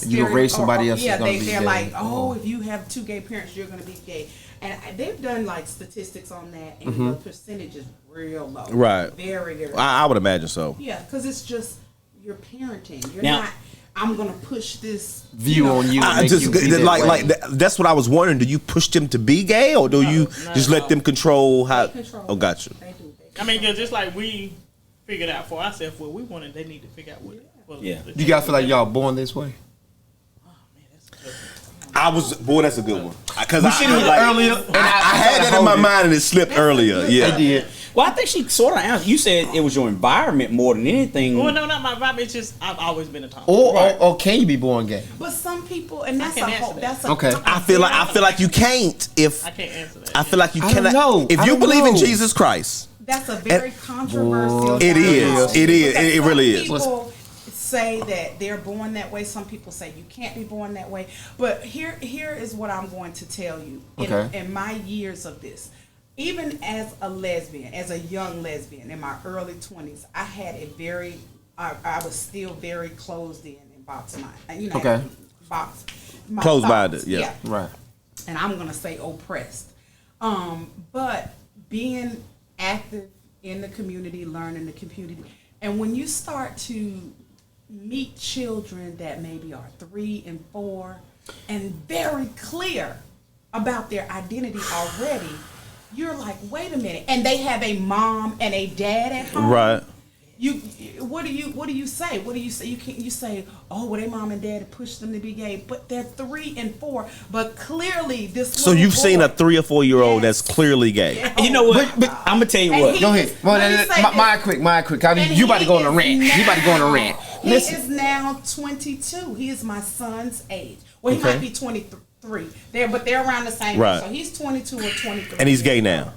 B: You raise somebody else.
F: Yeah,
B: they're
F: they're like, oh, if you have two gay parents, you're going to be gay, and they've done like statistics on that, and the percentage is real low.
C: Right.
F: Very, very.
C: I would imagine so.
F: Yeah, because it's just you're parenting. You're
D: Now-
F: not. I'm gonna push this
B: View on you.
C: I
B: make
C: just
B: you be that way.
C: that's what I was wondering. Do you push them to be gay, or do you just let them control how?
F: They control.
C: Oh, gotcha.
F: They do.
E: I mean, cause just like we figured out for ourselves what we wanted, they need to figure out what.
D: Yeah.
B: You guys feel like y'all born this way?
C: That's a good one. Because
B: earlier.
C: I had that in my mind and it slipped earlier. Yeah.
B: I did.
D: Well, I think she sort of answered. You said it was your environment more than anything.
E: Well, no, not my vibe. It's just I've always been a Tom.
B: Or can you be born gay?
F: But some people, and that's
E: can't
F: a whole.
E: answer
F: That's
E: that.
F: a.
B: Okay.
C: I feel like you can't if
E: I can't answer that.
C: I feel like you
B: I don't
C: cannot.
B: know.
C: If
B: I
C: you
B: don't
C: believe in
B: know.
C: Jesus Christ,
F: That's a very controversial.
C: It is. It is.
F: Because
C: It really is.
F: Some people say that they're born that way. Some people say you can't be born that way. But here is what I'm going to tell you. In my years of this, even as a lesbian, as a young lesbian in my early 20s, I had a very, I was still very closed in box mind. You know,
B: Okay.
F: box.
C: Closed-minded, yeah.
B: Right.
F: And I'm gonna say oppressed. But being active in the community, learning the community, and when you start to meet children that maybe are 3 and 4 and very clear about their identity already, you're like, wait a minute, and they have a mom and a dad at home.
C: right?
F: What do you say? What do you say? You say, oh, well, their mom and dad pushed them to be gay, but they're 3 and 4. But clearly, this.
C: So you've seen a 3 or 4 year old
F: Yes.
C: that's clearly gay.
F: Yeah.
D: You know what?
B: But-
D: I'm gonna tell you
F: And
D: what.
F: he-
B: Go ahead. Well,
F: Let me say this.
B: mine quick. I mean,
F: And
B: you about to go on
F: he
B: a rant.
F: is
B: You about to go on a rant.
F: He
B: Listen.
F: is now 22. He is my son's age. Well, he
B: Okay.
F: might be 23. But they're around the same
C: Right.
F: age. So he's 22 or 23.
C: And he's gay now.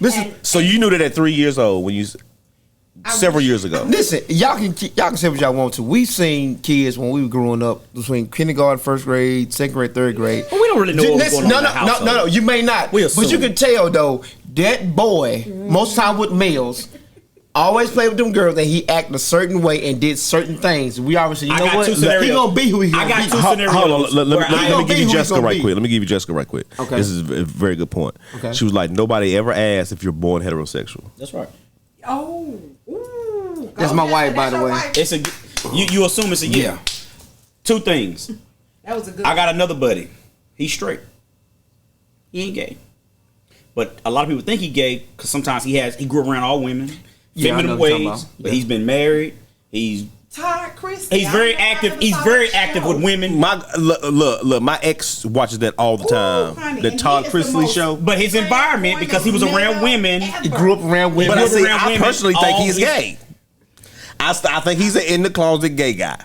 B: Listen.
F: And-
C: So you knew that at 3 years old when you. several years ago.
B: Listen, y'all can say what y'all want to. We seen kids when we were growing up between kindergarten, first grade, second grade, third grade.
D: But we don't really know what was going on in the household.
B: No. You may not, but you can tell though that boy most time with males. Always played with them girls, and he acted a certain way and did certain things. We obviously, you know what? He gonna be who he gonna be.
D: I got two scenarios.
C: Hold on, let me give you Jessica right quick. Let me give you Jessica right quick.
B: Okay.
C: This is a very good point.
B: Okay.
C: She was like, nobody ever asked if you're born heterosexual.
D: That's right.
F: Oh, ooh.
B: That's my wife, by the way.
D: It's a you assume it's a yeah. Two things.
F: That was a good.
D: I got another buddy. He's straight. He ain't gay, but a lot of people think he gay because sometimes he grew around all women. Feminine ways, but he's been married. He's very active. He's very active with women.
C: Look, my ex watches that all the time. The Todd Chrisley show.
D: But his environment, because he was around women,
B: he grew up around women.
C: But I personally think he's gay. I think he's an in the closet gay guy.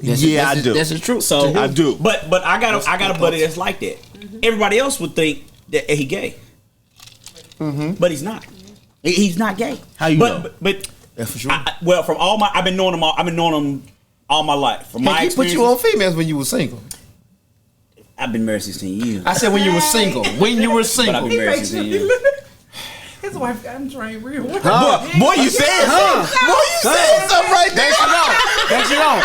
C: I do.
B: That's the truth.
D: So
C: I do.
D: But I got a buddy that's like that. Everybody else would think that he gay, but he's not. He's not gay.
C: How you know?
D: But
B: yeah, for sure.
D: From all my, I've been knowing him all my life. From my
B: experience, he put you on females when you were single.
D: I've been married 16 years.
B: I said when you were single. When you were single.
D: But I've been married 16 years.
F: His wife got him trained real well.
C: Boy, you said something. Boy, you said something right there.
B: There she go.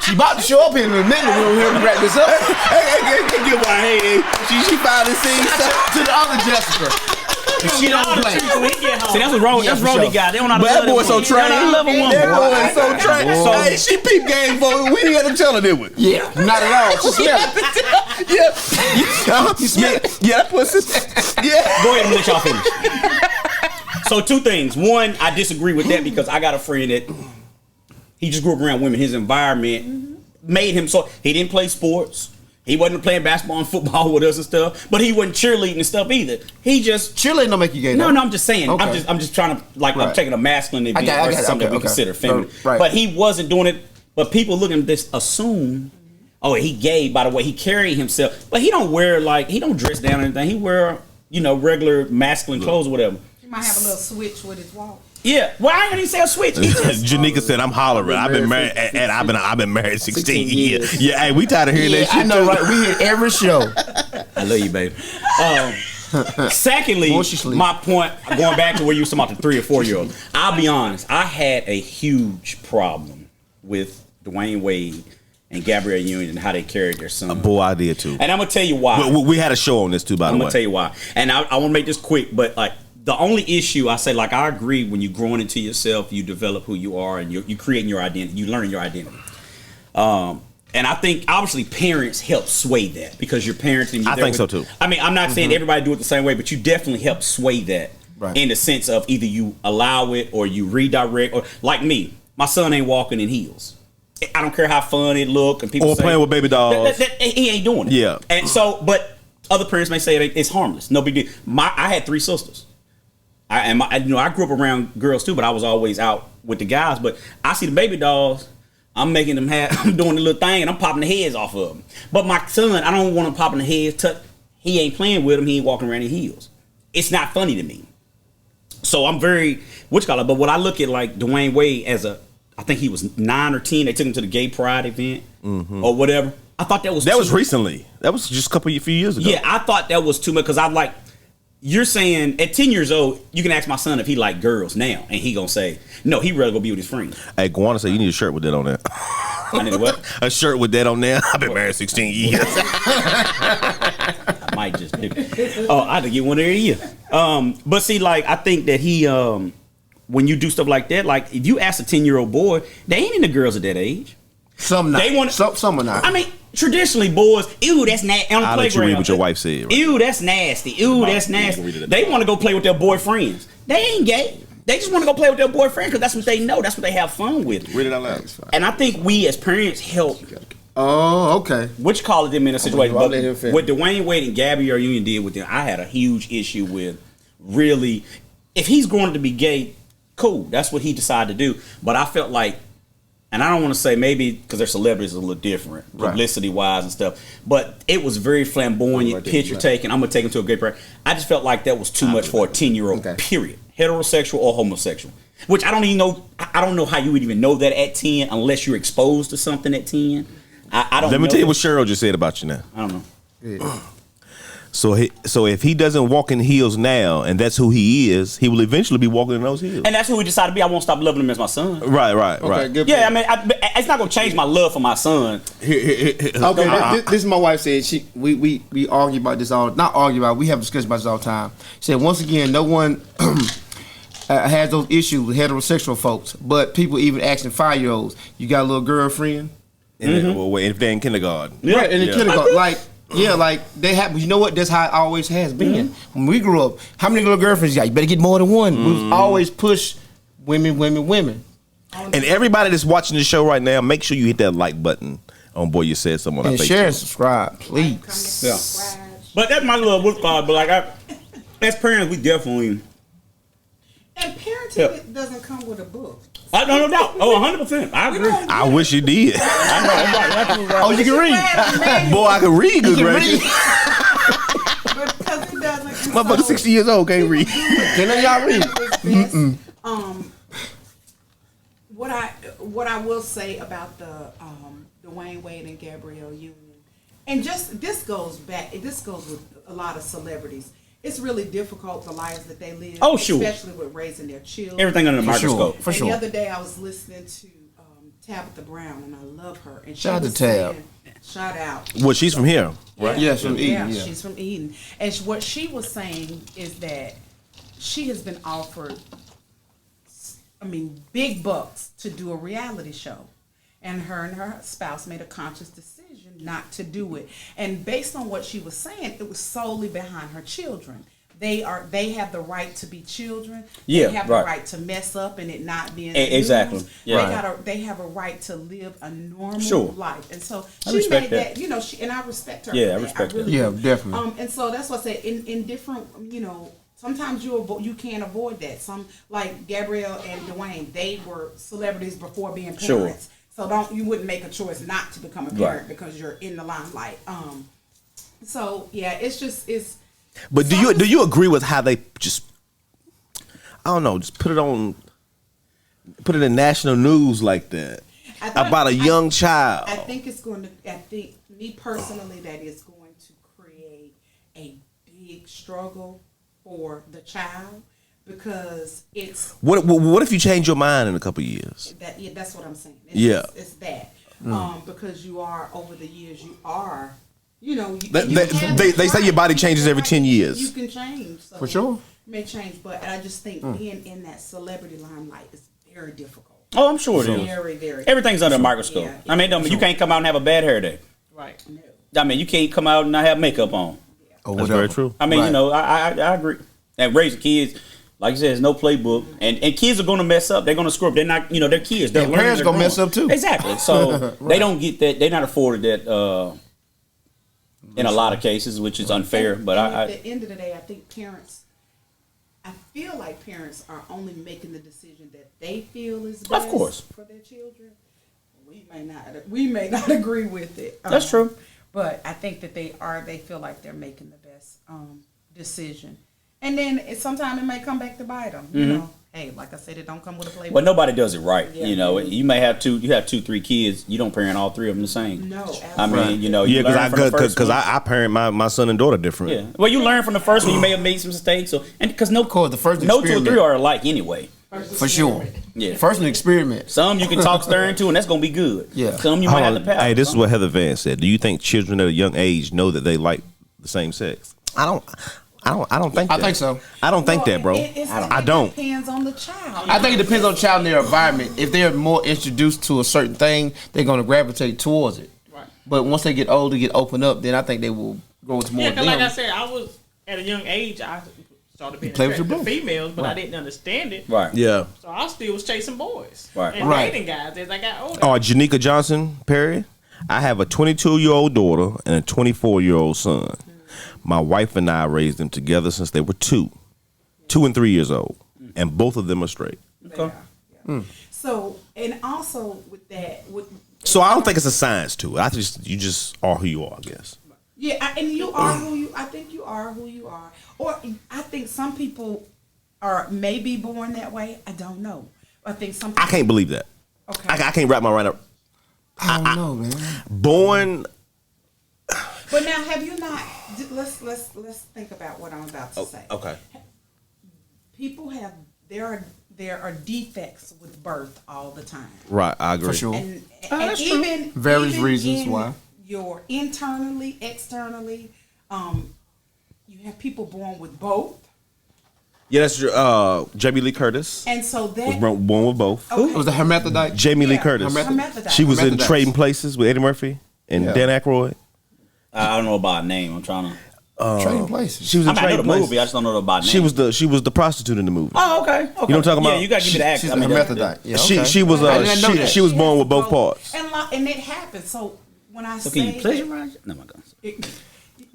B: She about to show up here in a minute. We'll hear her wrap this up.
C: Hey, she finally seen
B: to the other Jessica. She don't play.
D: See, that's what's wrong. That's wrong. They got. They don't know how to
C: boy so trained.
D: Love a woman.
C: That boy so trained. Hey, she peep game for we didn't have to tell her, did we?
B: Yeah, not at all. She smelled it.
C: You smell it. Yeah, that pussy. Yeah.
D: Go ahead and let y'all finish. So two things. One, I disagree with that because I got a friend that he just grew up around women. His environment made him so he didn't play sports. He wasn't playing basketball and football with us and stuff, but he wasn't cheerleading and stuff either. He just
B: cheerleading don't make you gay.
D: No, I'm just saying. Okay. I'm just trying to I'm taking a masculine event versus something that we consider feminine. Right. But he wasn't doing it. But people looking at this assume, oh, he gay by the way he carried himself. But he don't dress down or anything. He wear regular masculine clothes or whatever.
F: He might have a little switch with his walk.
D: Yeah, well, I didn't say a switch.
C: Janika said, "I'm hollering. I've been married, and I've been married 16 years. Yeah, hey, we tired of hearing that shit.
B: I know, right? We hear every show.
D: I love you, baby. Secondly, my point, going back to where you were talking about the 3 or 4 year old. I'll be honest. I had a huge problem with Dwayne Wade and Gabrielle Union and how they carried their son.
C: Boy, I did too.
D: And I'm gonna tell you why.
C: We had a show on this too, by the way.
D: I'm gonna tell you why. And I want to make this quick, but like. The only issue I say, I agree when you're growing into yourself, you develop who you are, and you creating your identity, you learn your identity. And I think obviously parents help sway that because you're parenting.
C: I think so too.
D: I mean, I'm not saying everybody do it the same way, but you definitely help sway that in the sense of either you allow it or you redirect, or like me, my son ain't walking in heels. I don't care how fun it look, and people
C: or playing with baby dolls.
D: He ain't doing it.
C: Yeah.
D: And so, but other parents may say it's harmless, no big deal. I had 3 sisters. I grew up around girls too, but I was always out with the guys. But I see the baby dolls, I'm making them I'm doing the little thing, and I'm popping the heads off of them. But my son, I don't want him popping the heads. He ain't playing with them. He ain't walking around in heels. It's not funny to me. So I'm very but when I look at like Dwayne Wade I think he was 9 or 10. They took him to the gay pride event or whatever. I thought that was
C: recently. That was just a few years ago.
D: Yeah, I thought that was too much because I'm like. You're saying at 10 years old, you can ask my son if he like girls now, and he gonna say no. He rather go be with his friends.
C: Hey, Guana said you need a shirt with that on there.
D: I need what?
C: A shirt with that on there. I've been married 16 years.
D: I might just do. I had to get one every year. But see, like I think that he, when you do stuff like that, like if you ask a 10-year-old boy, they ain't into girls at that age.
B: Some not. Some are not.
D: I mean, traditionally, boys, ew, that's nasty. On the
C: I'll
D: playground,
C: let you read what your wife said. Right?
D: Ew, that's nasty. Ew, that's nasty. They want to go play with their boyfriends. They ain't gay. They just want to go play with their boyfriend because that's what they know. That's what they have fun with.
C: Read it out loud.
D: And I think we as parents help.
B: Oh, okay.
D: Which call it them in a situation? But what Dwayne Wade and Gabrielle Union did with them, I had a huge issue with. Really, if he's going to be gay, cool. That's what he decided to do. But I felt like. And I don't want to say maybe because they're celebrities a little different, publicity wise and stuff. But it was very flamboyant, picture taking. I'm gonna take him to a gay parade. I just felt like that was too much for a 10-year-old. Period, heterosexual or homosexual. Which I don't even know. I don't know how you would even know that at 10 unless you're exposed to something at 10. I don't.
C: Let me tell you what Cheryl just said about you now.
D: I don't know.
B: Yeah.
C: So if he doesn't walk in heels now, and that's who he is, he will eventually be walking in those heels.
D: And that's who we decided to be. I won't stop loving him as my son.
C: Right.
B: Okay, good
D: Yeah,
B: point.
D: I mean, it's not gonna change my love for my son.
B: Okay, this is my wife said. We argue about this all. Not argue about. We have discussions about this all the time. She said once again, no one has those issues with heterosexual folks, but people even asking 5-year-olds, "You got a little girlfriend?"
C: Well, if they're in kindergarten,
D: Yeah.
B: Right in the kindergarten, like they have. You know what? That's how it always has been. When we grew up, how many little girlfriends you got? You better get more than one. We was always push women.
C: and everybody that's watching the show right now, make sure you hit that like button on Boy You Said Something on our
B: And
C: Facebook.
B: share and subscribe, please.
D: Yeah. But that's my little book card. But like, as parents, we definitely.
F: And parenting doesn't come with a book.
D: I don't know doubt. Oh, 100%. I agree.
C: I wish you did.
B: Oh, you can read.
C: Boy, I can read good gracious.
F: But because it doesn't.
C: Motherfucker 60 years old can't read.
B: Can y'all read?
F: What I will say about the Dwayne Wade and Gabrielle union, and just this goes with a lot of celebrities. It's really difficult, the lives that they live.
D: Oh, sure.
F: Especially with raising their children.
D: Everything under the microscope.
B: For sure.
F: The other day I was listening to Tabitha Brown, and I love her. And
B: Shout out
F: was
B: to Tab.
F: saying, shout out.
C: Well, she's from here, right?
B: Yes, from Eden. Yeah.
F: She's from Eden. And what she was saying is that she has been offered, big bucks to do a reality show. And her spouse made a conscious decision not to do it. And based on what she was saying, it was solely behind her children. They have the right to be children.
D: Yeah,
F: they have
D: right.
F: the right to mess up and it not being
D: exactly.
F: news.
D: Yeah.
F: They have a right to live a normal
D: Sure.
F: life. And so
D: I
F: she
D: respect
F: made
D: that.
F: that, and I respect her.
D: Yeah,
F: for
D: I respect that.
F: really
B: Yeah,
F: do.
B: definitely.
F: And so that's what I say. In different, sometimes you can't avoid that. Some, like Gabrielle and Dwayne, they were celebrities before being parents.
D: Sure.
F: So you wouldn't make a choice not to become a parent because you're in the limelight. So yeah, it's.
C: But do you agree with how they just, I don't know, just put it in national news like that about a young child?
F: I think me personally, that is going to create a big struggle for the child, because it's
C: What if you change your mind in a couple of years?
F: that's what I'm saying. It's that because you are, over the years, you are.
C: They say your body changes every 10 years.
F: You can change. So
B: For sure.
F: You may change, but I just think being in that celebrity limelight is very difficult.
D: Oh, I'm sure it is.
F: Very, very.
D: Everything's under a microscope.
F: Yeah.
D: You can't come out and have a bad hair day.
E: Right.
F: No.
D: You can't come out and not have makeup on.
C: That's very true.
D: I agree. And raising kids, like you said, there's no playbook, and kids are going to mess up. They're going to screw up. They're not, they're kids. They're learning.
B: Parents gonna mess up too.
D: Exactly. So they don't get that. They're not afforded that. In a lot of cases, which is unfair, but
F: at the end of the day, I think I feel like parents are only making the decision that they feel is best,
D: of course,
F: for their children. We may not agree with it.
D: That's true.
F: But I think that they feel like they're making the best decision. And then sometimes it may come back to bite them.
D: Mm-hmm.
F: Hey, like I said, it don't come with a playbook.
D: But nobody does it right.
F: Yeah.
D: You may have 2-3 kids. You don't parent all 3 of them the same.
F: No,
D: you
C: Yeah, because
D: I
C: I parent my son and daughter different.
D: Yeah. Well, you learn from the first one. You may have made some mistakes. Because the first no 2 or 3 are alike anyway.
B: For sure.
D: Yeah.
B: First an experiment.
D: Some you can talk stern to, and that's gonna be good.
B: Yeah.
D: Some you might have to pass.
C: Hey, this is what Heather Van said. Do you think children at a young age know that they like the same sex? I don't think that.
B: I think so.
C: I don't think that, bro. I don't.
F: It depends on the child.
B: I think it depends on the child and their environment. If they're more introduced to a certain thing, they're going to gravitate towards it.
E: Right.
B: But once they get older, get opened up, then I think they will go into more.
E: Yeah, because like I said, I was at a young age. I started being attracted to females, but I didn't understand it.
D: Right.
C: Yeah.
E: So I still was chasing boys.
D: Right.
E: And
B: Right.
E: dating guys as I got older.
C: Oh, Janika Johnson Perry. I have a 22-year-old daughter and a 24-year-old son. My wife and I raised them together since they were 2 and 3 years old, and both of them are straight.
D: Okay.
F: So, and also with that,
C: So I don't think it's a science to it. You just are who you are, I guess.
F: yeah, and you are who you. I think you are who you are. Or I think some people or may be born that way. I don't know. I think something.
C: I can't believe that.
F: Okay.
C: I can't wrap my mind up.
B: I don't know, man.
C: Born.
F: But now, have you not? Let's think about what I'm about to say.
C: Okay.
F: People have there are defects with birth all the time.
C: Right, I agree.
B: For sure.
F: And
B: that's
F: even
B: true. Various
F: even
B: reasons
F: in
B: why.
F: Your internally, externally, you have people born with both.
C: Yeah, that's Jamie Lee Curtis.
F: And so that
C: was born with both.
F: Okay.
B: It was a hermaphrodite.
C: Jamie Lee Curtis.
F: Hermaphrodite.
C: She was in
B: Hermaphrodites.
C: Trading Places with Eddie Murphy and Dan Aykroyd.
D: I don't know about a name. I'm trying to.
B: Trading Places.
C: She was in
D: I know the
C: Trading Places.
D: movie. I just don't know about name.
C: She was the prostitute in the movie.
D: Oh, okay.
C: You know what I'm talking about?
D: Yeah, you got to give me the act.
B: She's
D: I
B: a
D: mean,
B: hermaphrodite. Yeah, okay.
C: She was
B: I didn't know that.
C: she was born with both parts.
F: And it happens. So when I
D: So
F: say
D: can you plagiarize? No, my God.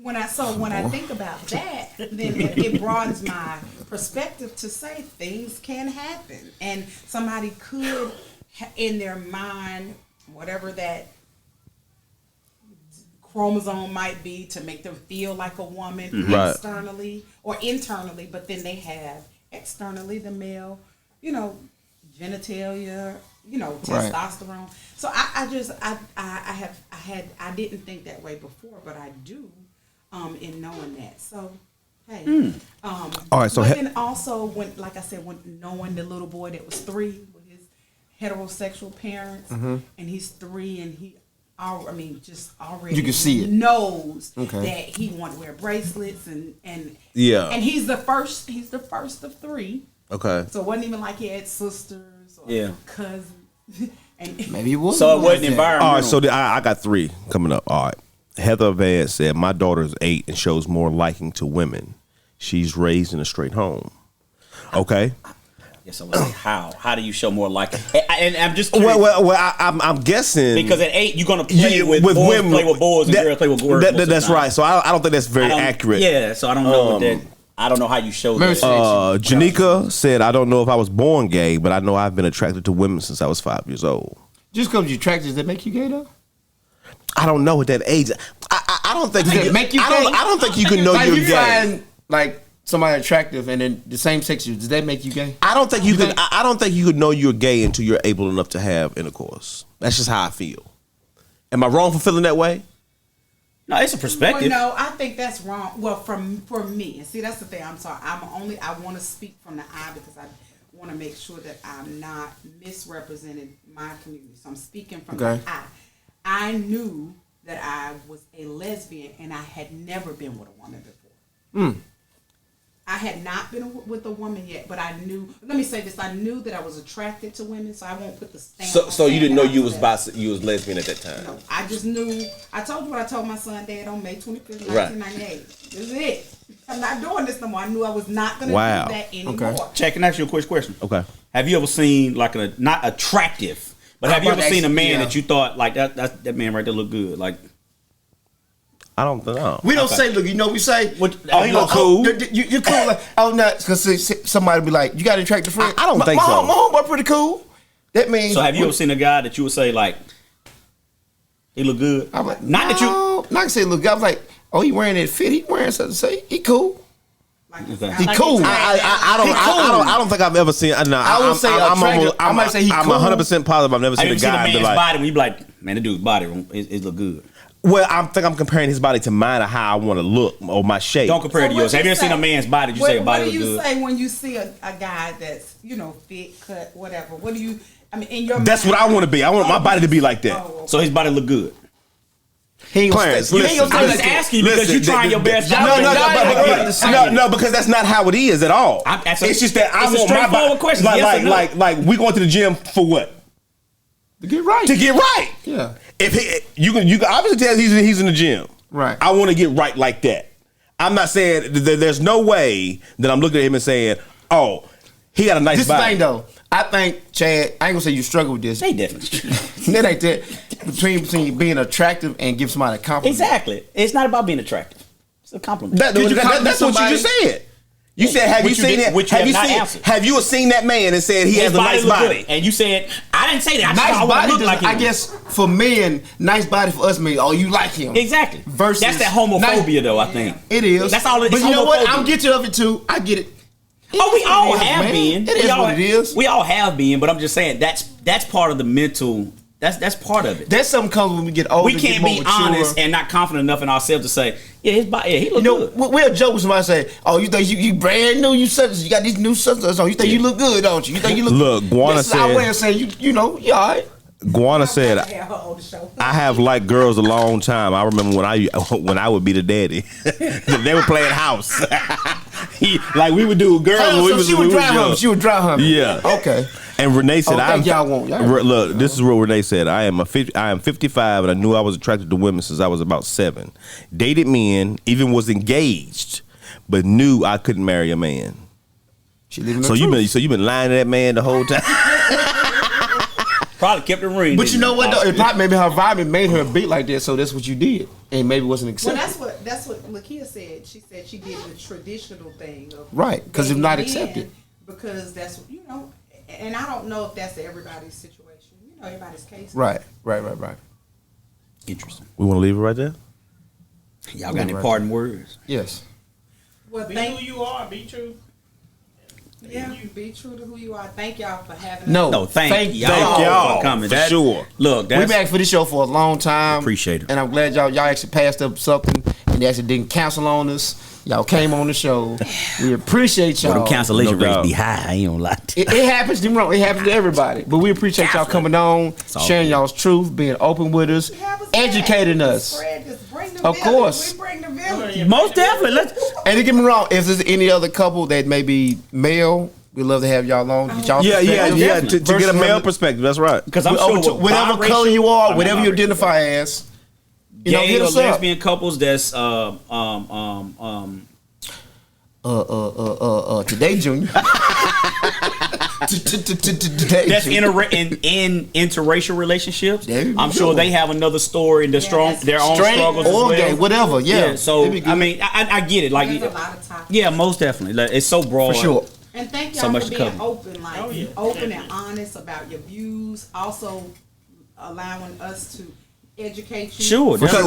F: when I think about that, then it broadens my perspective to say things can happen, and somebody could, in their mind, whatever that chromosome might be, to make them feel like a woman externally or internally, but then they have externally the male, genitalia, testosterone. So I didn't think that way before, but I do, in knowing that. So, hey.
C: All right, so
F: but then also when knowing the little boy that was 3 with his heterosexual parents, and he's 3, and he, just already
B: You can see it.
F: knows that he wanted to wear bracelets, and
C: Yeah.
F: and he's the first of 3.
C: Okay.
F: So it wasn't even like he had sisters or cousins. And
B: Maybe it was.
D: So it wasn't environmental.
C: All right, so I got 3 coming up. All right. Heather Vance said, my daughter's 8 and shows more liking to women. She's raised in a straight home. Okay.
D: Yes, I would say how. How do you show more like? And I'm just curious,
C: Well, I'm guessing
D: because at 8 you're gonna play with boys,
C: women,
D: play with boys, and girls play with girls. most of the
C: That's
D: time.
C: right. So I don't think that's very accurate.
D: Yeah, so I don't know what that. I don't know how you show that.
C: Janika said, I don't know if I was born gay, but I know I've been attracted to women since I was 5 years old.
B: Just because you're attracted, does that make you gay though?
C: I don't know at that age. I don't think
B: Does it make you gay?
C: I don't think you can know you're
B: you
C: gay.
B: find like somebody attractive and then the same sex you, does that make you gay?
C: I don't think you can. I don't think you could know you're gay until you're able enough to have intercourse. That's just how I feel. Am I wrong for feeling that way?
D: No, it's a perspective.
F: Well, no, I think that's wrong. Well, for me, and see, that's the thing. I'm sorry. I want to speak from the eye because I want to make sure that I'm not misrepresenting my community. So I'm speaking from the eye. I knew that I was a lesbian and I had never been with a woman before. I had not been with a woman yet, but I knew. Let me say this: I knew that I was attracted to women, so I won't put the stamp.
C: So you didn't know you was
F: lesbian.
C: lesbian at that time.
F: No, I just knew. I told you what I told my son Dad on May 25th, 1998. This is it. I'm not doing this no more. I knew I was not going to do that anymore.
D: Check and ask you a quick question.
C: Okay.
D: Have you ever seen like a not attractive, but have you ever seen a man that you thought like that man right there look good? Like
C: I don't know.
B: We don't say, look, you know, we say,
C: he look cool.
B: You're cool. Like, not because somebody be like, you got an attractive friend.
C: I don't think so.
B: My homeboy pretty cool. That means.
D: So have you ever seen a guy that you would say like, he look good?
B: I'm like,
D: not that you.
B: Not to say look good. I was like, oh, he wearing that fit. He wearing something to say. He cool. He cool.
C: I don't think I've ever seen. No,
B: I would say I might say he cool.
C: I'm 100% positive I've never seen a guy
D: seen a
C: be
D: man's
C: like,
D: body when you be like, man, the dude's body it look good.
C: Well, I think I'm comparing his body to mine or how I want to look or my shape.
D: Don't compare it to yours. Have you ever seen a man's body? Did you say a body look good?
F: What do you say when you see a guy that's fit, cut, whatever? What do you? I mean, in your
C: that's
F: mind,
C: what I want to be. I want my body to be like that.
F: Oh, okay.
D: So his body look good.
C: Clarence, listen.
D: I'm just asking you because you're trying your best.
C: No, because that's not how it is at all. It's just that I want my body.
D: Question.
C: Like we going to the gym for what?
B: To get right.
C: To get right.
B: Yeah.
C: If you can obviously tell he's in the gym.
B: Right.
C: I want to get right like that. I'm not saying there's no way that I'm looking at him and saying, oh, he got a nice body.
B: This thing though, I think Chad, I ain't gonna say you struggle with this.
D: They definitely.
B: That ain't that between being attractive and give somebody a compliment.
D: Exactly. It's not about being attractive. It's a compliment.
C: That's what you just said. You said, have you seen that? Have you seen that man and said he has a nice body?
D: And you said, I didn't say that.
B: Nice body
D: look like him.
B: I guess for men, nice body for us means, oh, you like him.
D: Exactly.
B: Versus
D: that's that homophobia, though. I think
B: it is.
D: That's all.
B: But you know what? I'm guilty of it too. I get it.
D: We all have been.
B: It is what it is.
D: We all have been, but I'm just saying that's part of the mental. That's part of it.
B: That's something comes when we get older.
D: We can't be honest and not confident enough in ourselves to say, yeah, his body, he look good.
B: We'll joke with somebody say, "Oh, you think you brand new? You got these new substances on. You think you look good, don't you? You think you look."
C: Look, Guana said.
B: Our way of saying you all right.
C: Guana said, "I have liked girls a long time. I remember when I would be the daddy. They were playing house. Like we would do girls.
B: She would drive home. She would drive home.
C: Yeah.
B: Okay.
C: And Renee said,
B: look,
C: this is what Renee said. I am 55 and I knew I was attracted to women since I was about 7. Dated men, even was engaged, but knew I couldn't marry a man." So you've been lying to that man the whole time.
D: Probably kept it ring.
B: But you know what though? It probably maybe her environment made her beat like that, so that's what you did. And maybe it wasn't accepted.
F: Well, that's what Lakia said. She said she did the traditional thing of
B: right, because it's not accepted.
F: Because that's and I don't know if that's everybody's situation. Everybody's case.
B: Right.
D: Interesting.
C: We want to leave it right there?
D: Y'all got any parting words?
B: Yes.
F: Well,
E: be who you are. Be true.
F: Yeah, be true to who you are. Thank y'all for having us.
B: No,
D: thank y'all for coming.
C: For sure.
D: Look,
B: we've been for this show for a long time.
D: Appreciate it.
B: And I'm glad y'all actually passed up something and actually didn't cancel on us. Y'all came on the show. We appreciate y'all.
D: Well, them cancellation rates be high. I ain't gonna lie to you.
B: It happens. It happens to everybody. But we appreciate y'all coming on, sharing y'all's truth, being open with us, educating us. Of course.
F: We bring the village.
D: Most definitely.
B: And don't get me wrong, if there's any other couple that may be male, we'd love to have y'all on. Get y'all
C: to get a male perspective. That's right.
D: Because I'm sure
B: whatever color you are, whatever you identify as,
D: hit us up. Lesbian couples that's
B: today, Junior.
D: That's in interracial relationships. I'm sure they have another story in their own struggles as well.
B: Gay, whatever. Yeah.
D: So I mean, I get it. Like,
F: there's a lot of topics.
D: Yeah, most definitely. Like, it's so broad.
B: For sure.
F: And thank y'all for being open, open and honest about your views. Also allowing us to educate you.
D: Sure.
C: Because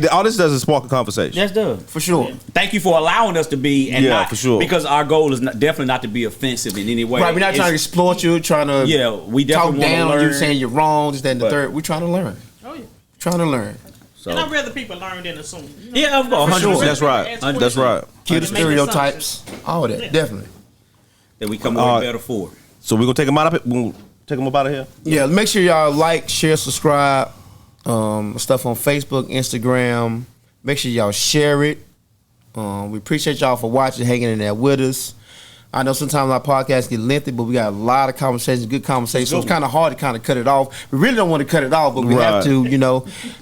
C: all this does is spark a conversation.
D: That's does.
B: For sure.
D: Thank you for allowing us to be
C: for sure.
D: Because our goal is definitely not to be offensive in any way.
B: Right, we're not trying to exploit you, trying to
D: we definitely
B: talk down
D: learn.
B: on you, saying you're wrong, this, that, and the third. We're trying to learn.
E: Oh yeah.
B: Trying to learn.
E: So. And I'd rather people learn than assume.
D: Yeah, of course.
C: 100%. That's right. That's right.
B: Kill the stereotypes. All of that. Definitely.
D: That we come away better for.
C: So we're gonna take them out of it. We're gonna take them up out of here.
B: Yeah, make sure y'all like, share, subscribe. Stuff on Facebook, Instagram. Make sure y'all share it. We appreciate y'all for watching, hanging in there with us. I know sometimes our podcasts get lengthy, but we got a lot of conversations, good conversations. So it's kind of hard to kind of cut it off. We really don't want to cut it off, but we have to,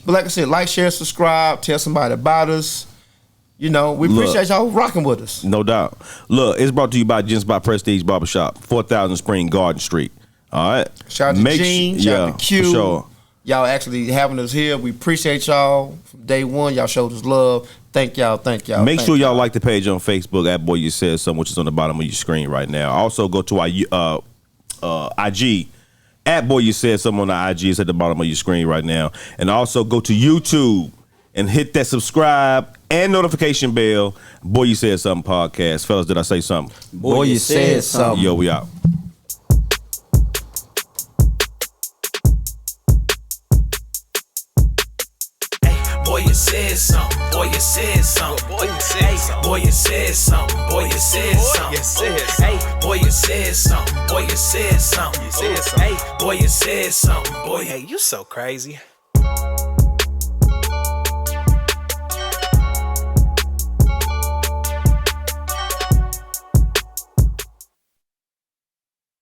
B: But like I said, like, share, subscribe, tell somebody about us. We appreciate y'all rocking with us.
C: No doubt. Look, it's brought to you by Gents by Prestige Barbershop, 4000 Spring Garden Street. All right.
B: Shout out to Gene, shout out to Q.
C: For sure.
B: Y'all actually having us here. We appreciate y'all from day one. Y'all showed us love. Thank y'all.
C: Make sure y'all like the page on Facebook at Boy You Said Something, which is on the bottom of your screen right now. Also go to our IG at Boy You Said Something on the IG. It's at the bottom of your screen right now. And also go to YouTube and hit that subscribe and notification bell. Boy You Said Something podcast. Fellas, did I say something?
B: Boy You Said Something.
C: Yo, we out.
A: Boy, you said something. Boy, you said something. Boy, you said something. Boy, you said something. Boy, you said something. Hey, boy, you said something. Boy, you said something. Hey, boy, you said something. Boy, hey, you so crazy.